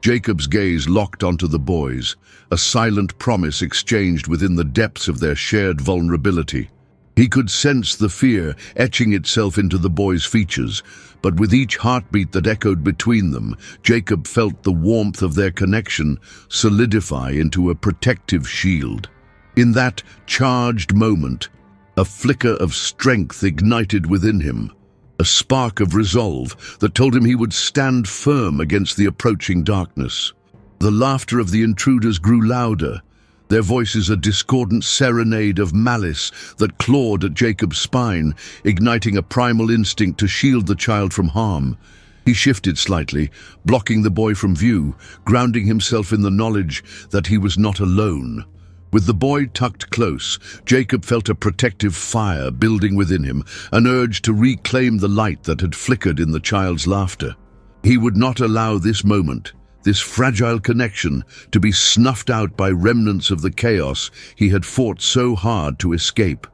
Jacob's gaze locked onto the boys, a silent promise exchanged within the depths of their shared vulnerability. He could sense the fear etching itself into the boy's features, but with each heartbeat that echoed between them, Jacob felt the warmth of their connection solidify into a protective shield. In that charged moment, a flicker of strength ignited within him, a spark of resolve that told him he would stand firm against the approaching darkness. The laughter of the intruders grew louder, their voices a discordant serenade of malice that clawed at Jacob's spine, igniting a primal instinct to shield the child from harm. He shifted slightly, blocking the boy from view, grounding himself in the knowledge that he was not alone. With the boy tucked close, Jacob felt a protective fire building within him, an urge to reclaim the light that had flickered in the child's laughter. He would not allow this moment, this fragile connection, to be snuffed out by remnants of the chaos he had fought so hard to escape.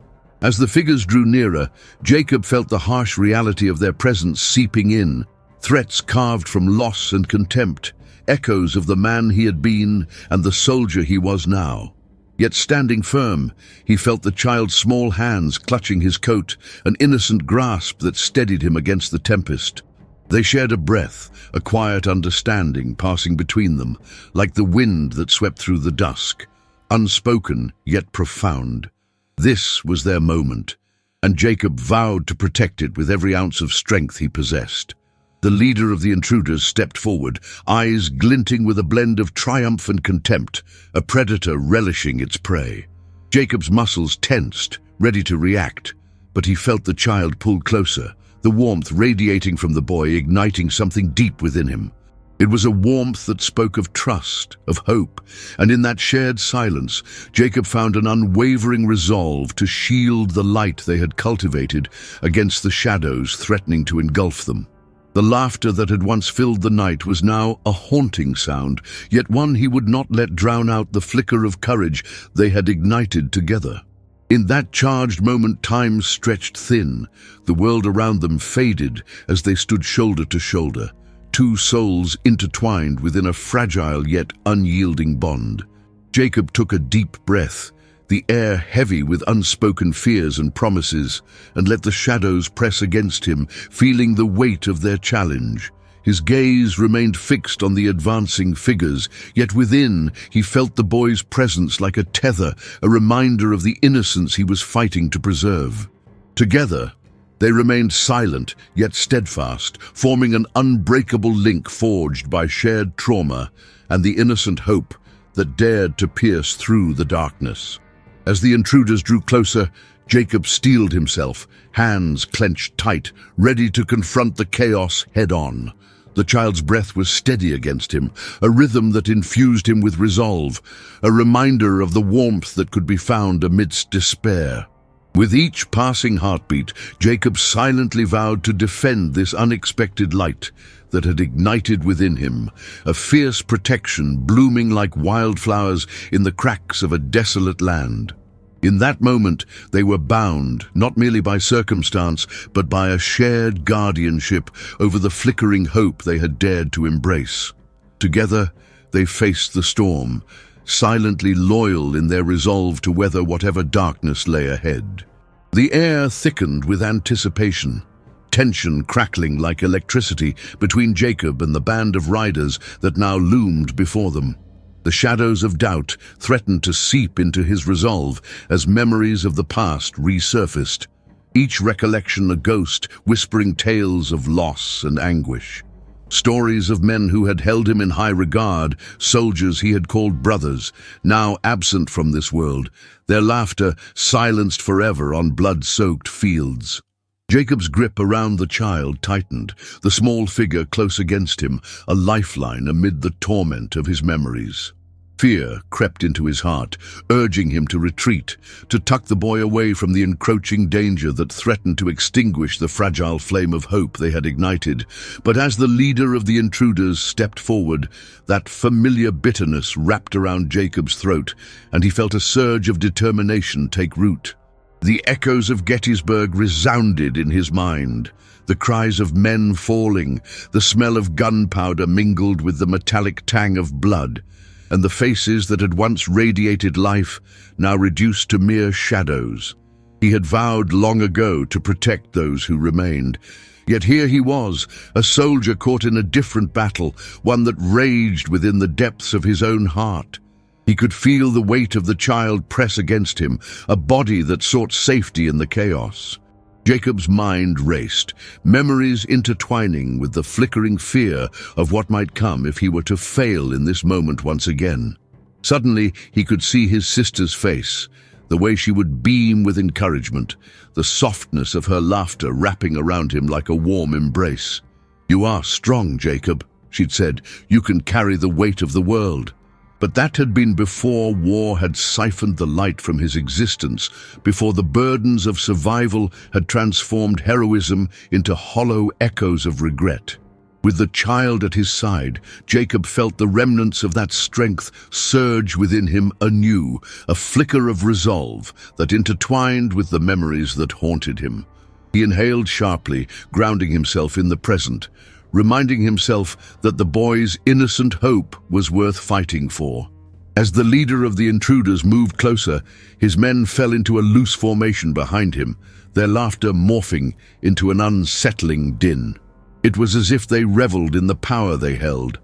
As the figures drew nearer, Jacob felt the harsh reality of their presence seeping in, threats carved from loss and contempt, echoes of the man he had been and the soldier he was now. Yet standing firm, he felt the child's small hands clutching his coat, an innocent grasp that steadied him against the tempest. They shared a breath, a quiet understanding passing between them, like the wind that swept through the dusk, unspoken yet profound. This was their moment, and Jacob vowed to protect it with every ounce of strength he possessed. The leader of the intruders stepped forward, eyes glinting with a blend of triumph and contempt, a predator relishing its prey. Jacob's muscles tensed, ready to react, but he felt the child pull closer, the warmth radiating from the boy igniting something deep within him. It was a warmth that spoke of trust, of hope, and in that shared silence, Jacob found an unwavering resolve to shield the light they had cultivated against the shadows threatening to engulf them. The laughter that had once filled the night was now a haunting sound, yet one he would not let drown out the flicker of courage they had ignited together. In that charged moment, time stretched thin. The world around them faded as they stood shoulder to shoulder, two souls intertwined within a fragile yet unyielding bond. Jacob took a deep breath, the air heavy with unspoken fears and promises, and let the shadows press against him, feeling the weight of their challenge. His gaze remained fixed on the advancing figures, yet within he felt the boy's presence like a tether, a reminder of the innocence he was fighting to preserve. Together, they remained silent yet steadfast, forming an unbreakable link forged by shared trauma and the innocent hope that dared to pierce through the darkness. As the intruders drew closer, Jacob steeled himself, hands clenched tight, ready to confront the chaos head-on. The child's breath was steady against him, a rhythm that infused him with resolve, a reminder of the warmth that could be found amidst despair. With each passing heartbeat, Jacob silently vowed to defend this unexpected light that had ignited within him, a fierce protection blooming like wildflowers in the cracks of a desolate land. In that moment, they were bound, not merely by circumstance, but by a shared guardianship over the flickering hope they had dared to embrace. Together, they faced the storm, silently loyal in their resolve to weather whatever darkness lay ahead. The air thickened with anticipation, tension crackling like electricity between Jacob and the band of riders that now loomed before them. The shadows of doubt threatened to seep into his resolve as memories of the past resurfaced, each recollection a ghost whispering tales of loss and anguish. Stories of men who had held him in high regard, soldiers he had called brothers, now absent from this world, their laughter silenced forever on blood-soaked fields. Jacob's grip around the child tightened, the small figure close against him, a lifeline amid the torment of his memories. Fear crept into his heart, urging him to retreat, to tuck the boy away from the encroaching danger that threatened to extinguish the fragile flame of hope they had ignited. But as the leader of the intruders stepped forward, that familiar bitterness wrapped around Jacob's throat, and he felt a surge of determination take root. The echoes of Gettysburg resounded in his mind, the cries of men falling, the smell of gunpowder mingled with the metallic tang of blood, and the faces that had once radiated life now reduced to mere shadows. He had vowed long ago to protect those who remained, yet here he was, a soldier caught in a different battle, one that raged within the depths of his own heart. He could feel the weight of the child press against him, a body that sought safety in the chaos. Jacob's mind raced, memories intertwining with the flickering fear of what might come if he were to fail in this moment once again. Suddenly, he could see his sister's face, the way she would beam with encouragement, the softness of her laughter wrapping around him like a warm embrace. "You are strong, Jacob," she'd said. "You can carry the weight of the world." But that had been before war had siphoned the light from his existence, before the burdens of survival had transformed heroism into hollow echoes of regret. With the child at his side, Jacob felt the remnants of that strength surge within him anew, a flicker of resolve that intertwined with the memories that haunted him. He inhaled sharply, grounding himself in the present, reminding himself that the boy's innocent hope was worth fighting for. As the leader of the intruders moved closer, his men fell into a loose formation behind him, their laughter morphing into an unsettling din. It was as if they reveled in the power they held,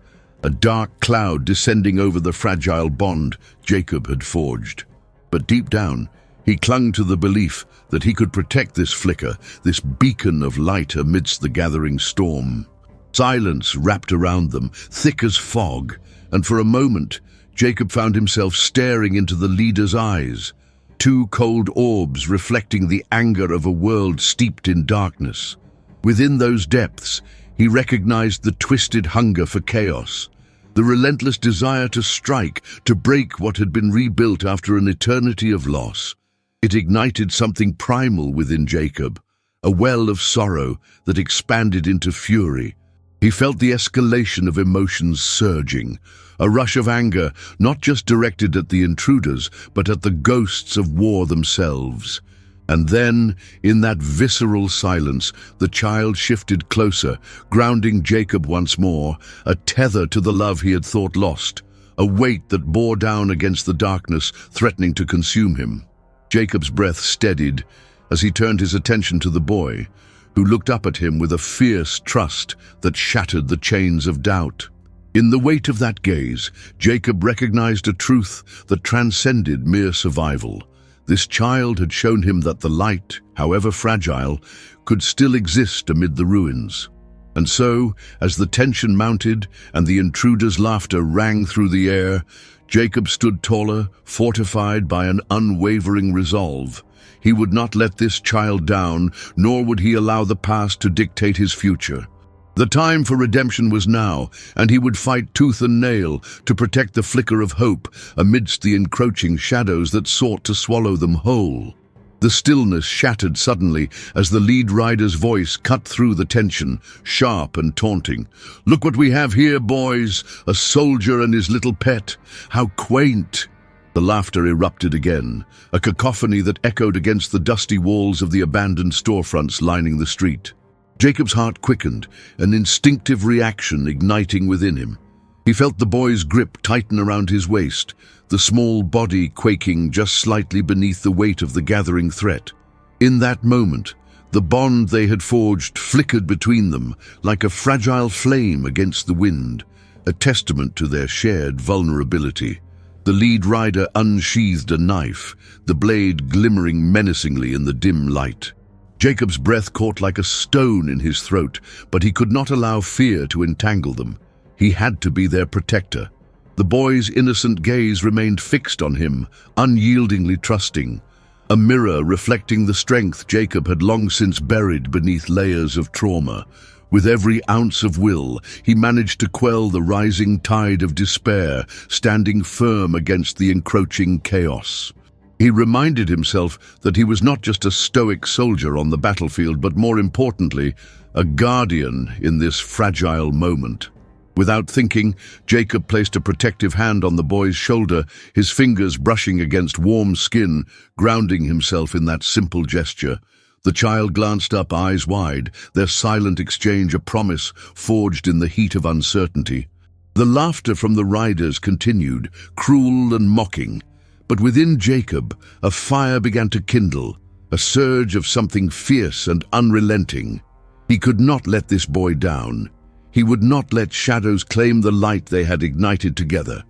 a dark cloud descending over the fragile bond Jacob had forged. But deep down, he clung to the belief that he could protect this flicker, this beacon of light amidst the gathering storm. Silence wrapped around them, thick as fog, and for a moment, Jacob found himself staring into the leader's eyes, two cold orbs reflecting the anger of a world steeped in darkness. Within those depths, he recognized the twisted hunger for chaos, the relentless desire to strike, to break what had been rebuilt after an eternity of loss. It ignited something primal within Jacob, a well of sorrow that expanded into fury. He felt the escalation of emotions surging, a rush of anger not just directed at the intruders, but at the ghosts of war themselves. And then, in that visceral silence, the child shifted closer, grounding Jacob once more, a tether to the love he had thought lost, a weight that bore down against the darkness, threatening to consume him. Jacob's breath steadied as he turned his attention to the boy, who looked up at him with a fierce trust that shattered the chains of doubt. In the weight of that gaze, Jacob recognized a truth that transcended mere survival. This child had shown him that the light, however fragile, could still exist amid the ruins. And so, as the tension mounted and the intruder's laughter rang through the air, Jacob stood taller, fortified by an unwavering resolve. He would not let this child down, nor would he allow the past to dictate his future. The time for redemption was now, and he would fight tooth and nail to protect the flicker of hope amidst the encroaching shadows that sought to swallow them whole. The stillness shattered suddenly as the lead rider's voice cut through the tension, sharp and taunting. "Look what we have here, boys! A soldier and his little pet! How quaint!" The laughter erupted again, a cacophony that echoed against the dusty walls of the abandoned storefronts lining the street. Jacob's heart quickened, an instinctive reaction igniting within him. He felt the boy's grip tighten around his waist, the small body quaking just slightly beneath the weight of the gathering threat. In that moment, the bond they had forged flickered between them like a fragile flame against the wind, a testament to their shared vulnerability. The lead rider unsheathed a knife, the blade glimmering menacingly in the dim light. Jacob's breath caught like a stone in his throat, but he could not allow fear to entangle them. He had to be their protector. The boy's innocent gaze remained fixed on him, unyieldingly trusting, a mirror reflecting the strength Jacob had long since buried beneath layers of trauma. With every ounce of will, he managed to quell the rising tide of despair, standing firm against the encroaching chaos. He reminded himself that he was not just a stoic soldier on the battlefield, but more importantly, a guardian in this fragile moment. Without thinking, Jacob placed a protective hand on the boy's shoulder, his fingers brushing against warm skin, grounding himself in that simple gesture. The child glanced up, eyes wide, their silent exchange a promise forged in the heat of uncertainty. The laughter from the riders continued, cruel and mocking. But within Jacob, a fire began to kindle, a surge of something fierce and unrelenting. He could not let this boy down. He would not let shadows claim the light they had ignited together.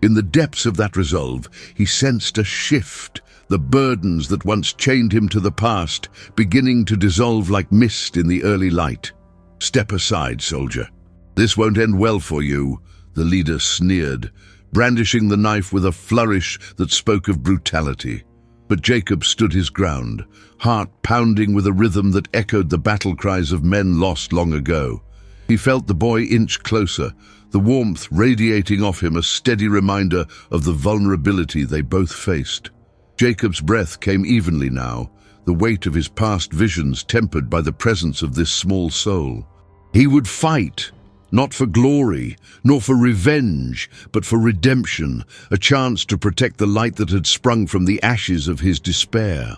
In the depths of that resolve, he sensed a shift, the burdens that once chained him to the past, beginning to dissolve like mist in the early light. "Step aside, soldier. This won't end well for you," the leader sneered, brandishing the knife with a flourish that spoke of brutality. But Jacob stood his ground, heart pounding with a rhythm that echoed the battle cries of men lost long ago. He felt the boy inch closer, the warmth radiating off him, a steady reminder of the vulnerability they both faced. Jacob's breath came evenly now, the weight of his past visions tempered by the presence of this small soul. He would fight, not for glory, nor for revenge, but for redemption, a chance to protect the light that had sprung from the ashes of his despair.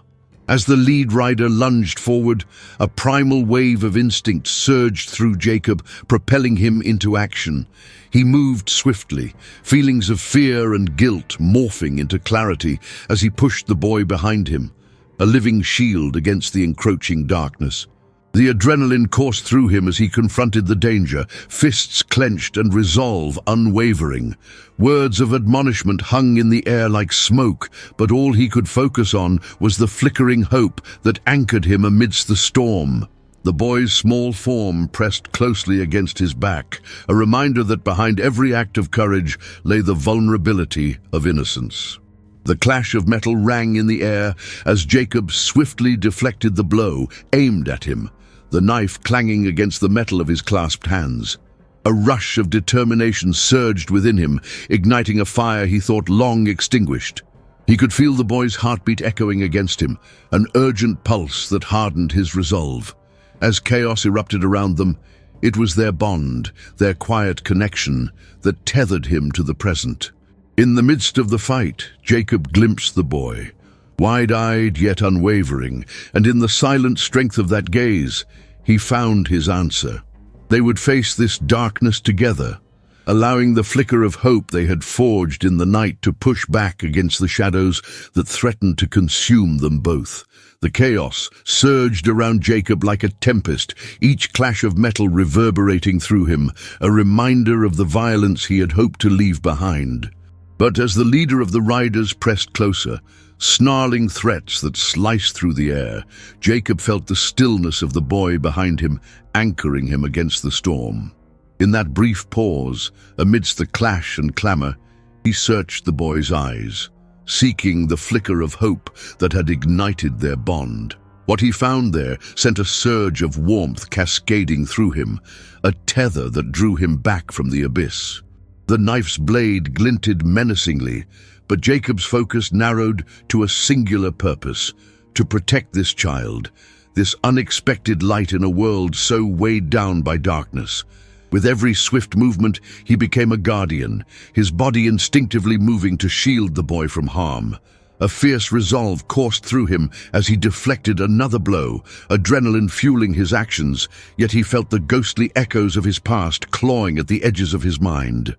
As the lead rider lunged forward, a primal wave of instinct surged through Jacob, propelling him into action. He moved swiftly, feelings of fear and guilt morphing into clarity as he pushed the boy behind him, a living shield against the encroaching darkness. The adrenaline coursed through him as he confronted the danger, fists clenched and resolve unwavering. Words of admonishment hung in the air like smoke, but all he could focus on was the flickering hope that anchored him amidst the storm. The boy's small form pressed closely against his back, a reminder that behind every act of courage lay the vulnerability of innocence. The clash of metal rang in the air as Jacob swiftly deflected the blow, aimed at him, the knife clanging against the metal of his clasped hands. A rush of determination surged within him, igniting a fire he thought long extinguished. He could feel the boy's heartbeat echoing against him, an urgent pulse that hardened his resolve. As chaos erupted around them, it was their bond, their quiet connection, that tethered him to the present. In the midst of the fight, Jacob glimpsed the boy, wide-eyed yet unwavering, and in the silent strength of that gaze, he found his answer. They would face this darkness together, allowing the flicker of hope they had forged in the night to push back against the shadows that threatened to consume them both. The chaos surged around Jacob like a tempest, each clash of metal reverberating through him, a reminder of the violence he had hoped to leave behind. But as the leader of the riders pressed closer, snarling threats that sliced through the air, Jacob felt the stillness of the boy behind him anchoring him against the storm. In that brief pause, amidst the clash and clamor, he searched the boy's eyes, seeking the flicker of hope that had ignited their bond. What he found there sent a surge of warmth cascading through him, a tether that drew him back from the abyss. The knife's blade glinted menacingly, but Jacob's focus narrowed to a singular purpose: to protect this child, this unexpected light in a world so weighed down by darkness. With every swift movement, he became a guardian, his body instinctively moving to shield the boy from harm. A fierce resolve coursed through him as he deflected another blow, adrenaline fueling his actions, yet he felt the ghostly echoes of his past clawing at the edges of his mind.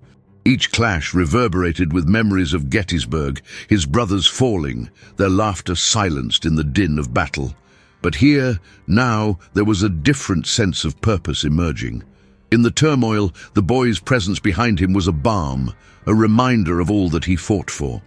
Each clash reverberated with memories of Gettysburg, his brothers falling, their laughter silenced in the din of battle. But here, now, there was a different sense of purpose emerging. In the turmoil, the boy's presence behind him was a balm, a reminder of all that he fought for.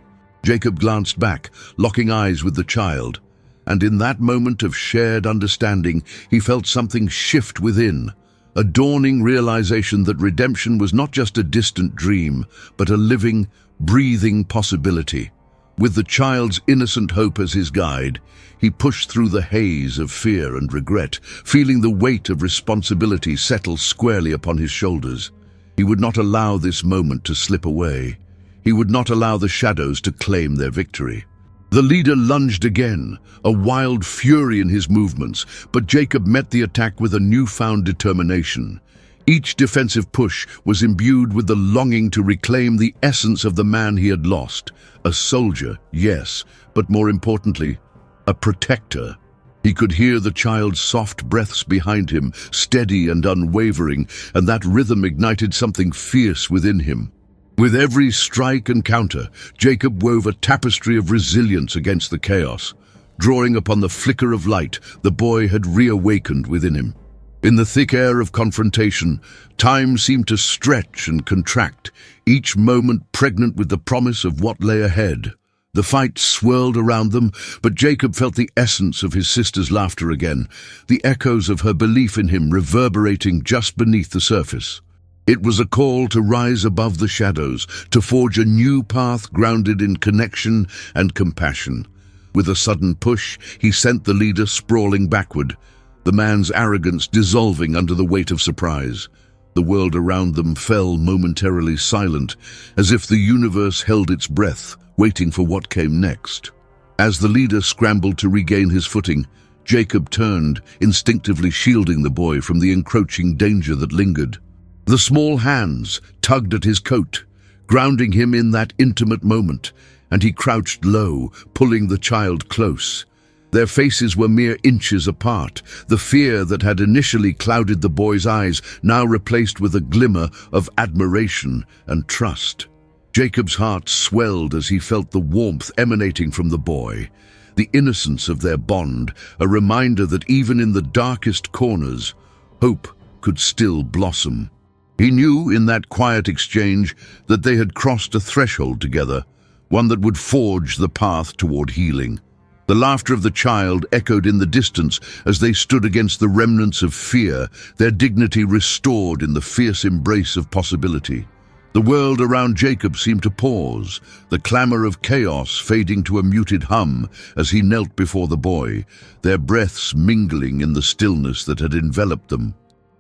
Jacob glanced back, locking eyes with the child, and in that moment of shared understanding, he felt something shift within. A dawning realization that redemption was not just a distant dream, but a living, breathing possibility. With the child's innocent hope as his guide, he pushed through the haze of fear and regret, feeling the weight of responsibility settle squarely upon his shoulders. He would not allow this moment to slip away. He would not allow the shadows to claim their victory. The leader lunged again, a wild fury in his movements, but Jacob met the attack with a newfound determination. Each defensive push was imbued with the longing to reclaim the essence of the man he had lost. A soldier, yes, but more importantly, a protector. He could hear the child's soft breaths behind him, steady and unwavering, and that rhythm ignited something fierce within him. With every strike and counter, Jacob wove a tapestry of resilience against the chaos. Drawing upon the flicker of light the boy had reawakened within him. In the thick air of confrontation, time seemed to stretch and contract, each moment pregnant with the promise of what lay ahead. The fight swirled around them, but Jacob felt the essence of his sister's laughter again, the echoes of her belief in him reverberating just beneath the surface. It was a call to rise above the shadows, to forge a new path grounded in connection and compassion. With a sudden push, he sent the leader sprawling backward, the man's arrogance dissolving under the weight of surprise. The world around them fell momentarily silent, as if the universe held its breath, waiting for what came next. As the leader scrambled to regain his footing, Jacob turned, instinctively shielding the boy from the encroaching danger that lingered. The small hands tugged at his coat, grounding him in that intimate moment, and he crouched low, pulling the child close. Their faces were mere inches apart, the fear that had initially clouded the boy's eyes now replaced with a glimmer of admiration and trust. Jacob's heart swelled as he felt the warmth emanating from the boy, the innocence of their bond, a reminder that even in the darkest corners, hope could still blossom. He knew in that quiet exchange that they had crossed a threshold together, one that would forge the path toward healing. The laughter of the child echoed in the distance as they stood against the remnants of fear, their dignity restored in the fierce embrace of possibility. The world around Jacob seemed to pause, the clamor of chaos fading to a muted hum as he knelt before the boy, their breaths mingling in the stillness that had enveloped them.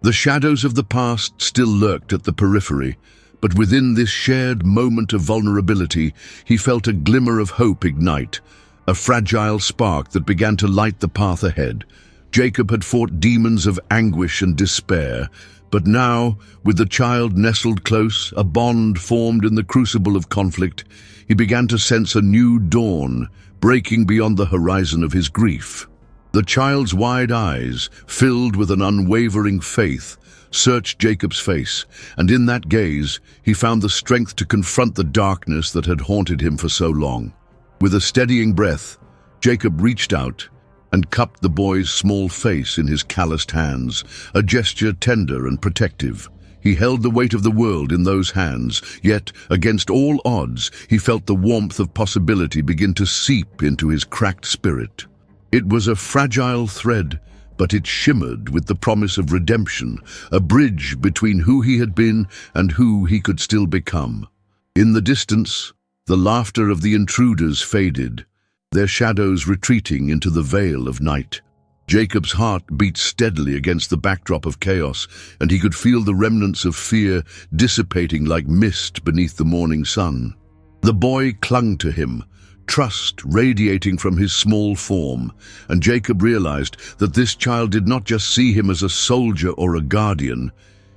The shadows of the past still lurked at the periphery, but within this shared moment of vulnerability, he felt a glimmer of hope ignite, a fragile spark that began to light the path ahead. Jacob had fought demons of anguish and despair, but now, with the child nestled close, a bond formed in the crucible of conflict, he began to sense a new dawn, breaking beyond the horizon of his grief. The child's wide eyes, filled with an unwavering faith, searched Jacob's face, and in that gaze he found the strength to confront the darkness that had haunted him for so long. With a steadying breath, Jacob reached out and cupped the boy's small face in his calloused hands, a gesture tender and protective. He held the weight of the world in those hands, yet, against all odds, he felt the warmth of possibility begin to seep into his cracked spirit. It was a fragile thread, but it shimmered with the promise of redemption, a bridge between who he had been and who he could still become. In the distance, the laughter of the intruders faded, their shadows retreating into the veil of night. Jacob's heart beat steadily against the backdrop of chaos, and he could feel the remnants of fear dissipating like mist beneath the morning sun. The boy clung to him, trust radiating from his small form, and Jacob realized that this child did not just see him as a soldier or a guardian.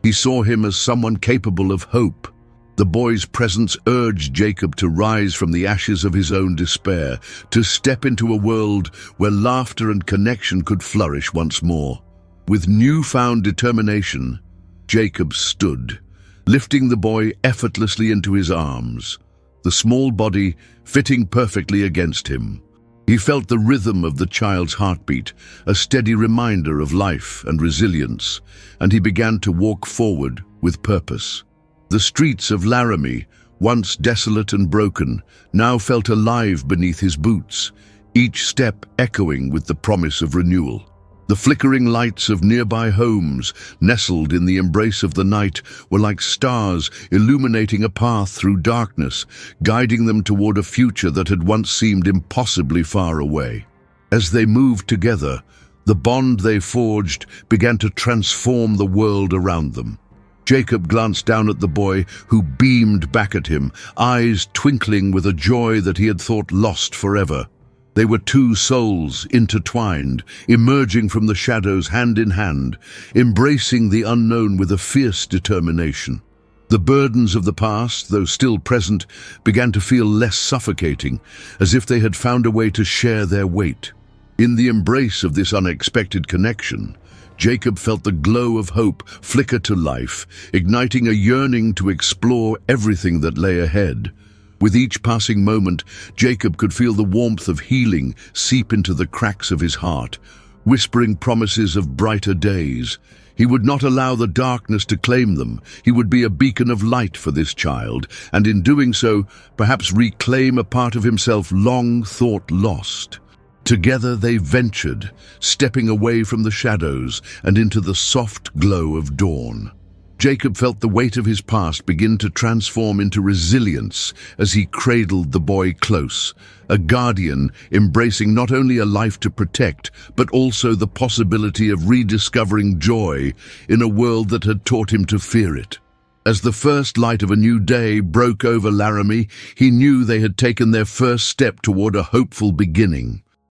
He saw him as someone capable of hope. The boy's presence urged Jacob to rise from the ashes of his own despair, to step into a world where laughter and connection could flourish once more. With newfound determination, Jacob stood, lifting the boy effortlessly into his arms, the small body fitting perfectly against him. He felt the rhythm of the child's heartbeat, a steady reminder of life and resilience, and he began to walk forward with purpose. The streets of Laramie, once desolate and broken, now felt alive beneath his boots, each step echoing with the promise of renewal. The flickering lights of nearby homes, nestled in the embrace of the night, were like stars illuminating a path through darkness, guiding them toward a future that had once seemed impossibly far away. As they moved together, the bond they forged began to transform the world around them. Jacob glanced down at the boy, who beamed back at him, eyes twinkling with a joy that he had thought lost forever. They were two souls intertwined, emerging from the shadows hand in hand, embracing the unknown with a fierce determination. The burdens of the past, though still present, began to feel less suffocating, as if they had found a way to share their weight. In the embrace of this unexpected connection, Jacob felt the glow of hope flicker to life, igniting a yearning to explore everything that lay ahead. With each passing moment, Jacob could feel the warmth of healing seep into the cracks of his heart, whispering promises of brighter days. He would not allow the darkness to claim them. He would be a beacon of light for this child, and in doing so, perhaps reclaim a part of himself long thought lost. Together they ventured, stepping away from the shadows and into the soft glow of dawn. Jacob felt the weight of his past begin to transform into resilience as he cradled the boy close, a guardian embracing not only a life to protect, but also the possibility of rediscovering joy in a world that had taught him to fear it. As the first light of a new day broke over Laramie, he knew they had taken their first step toward a hopeful beginning.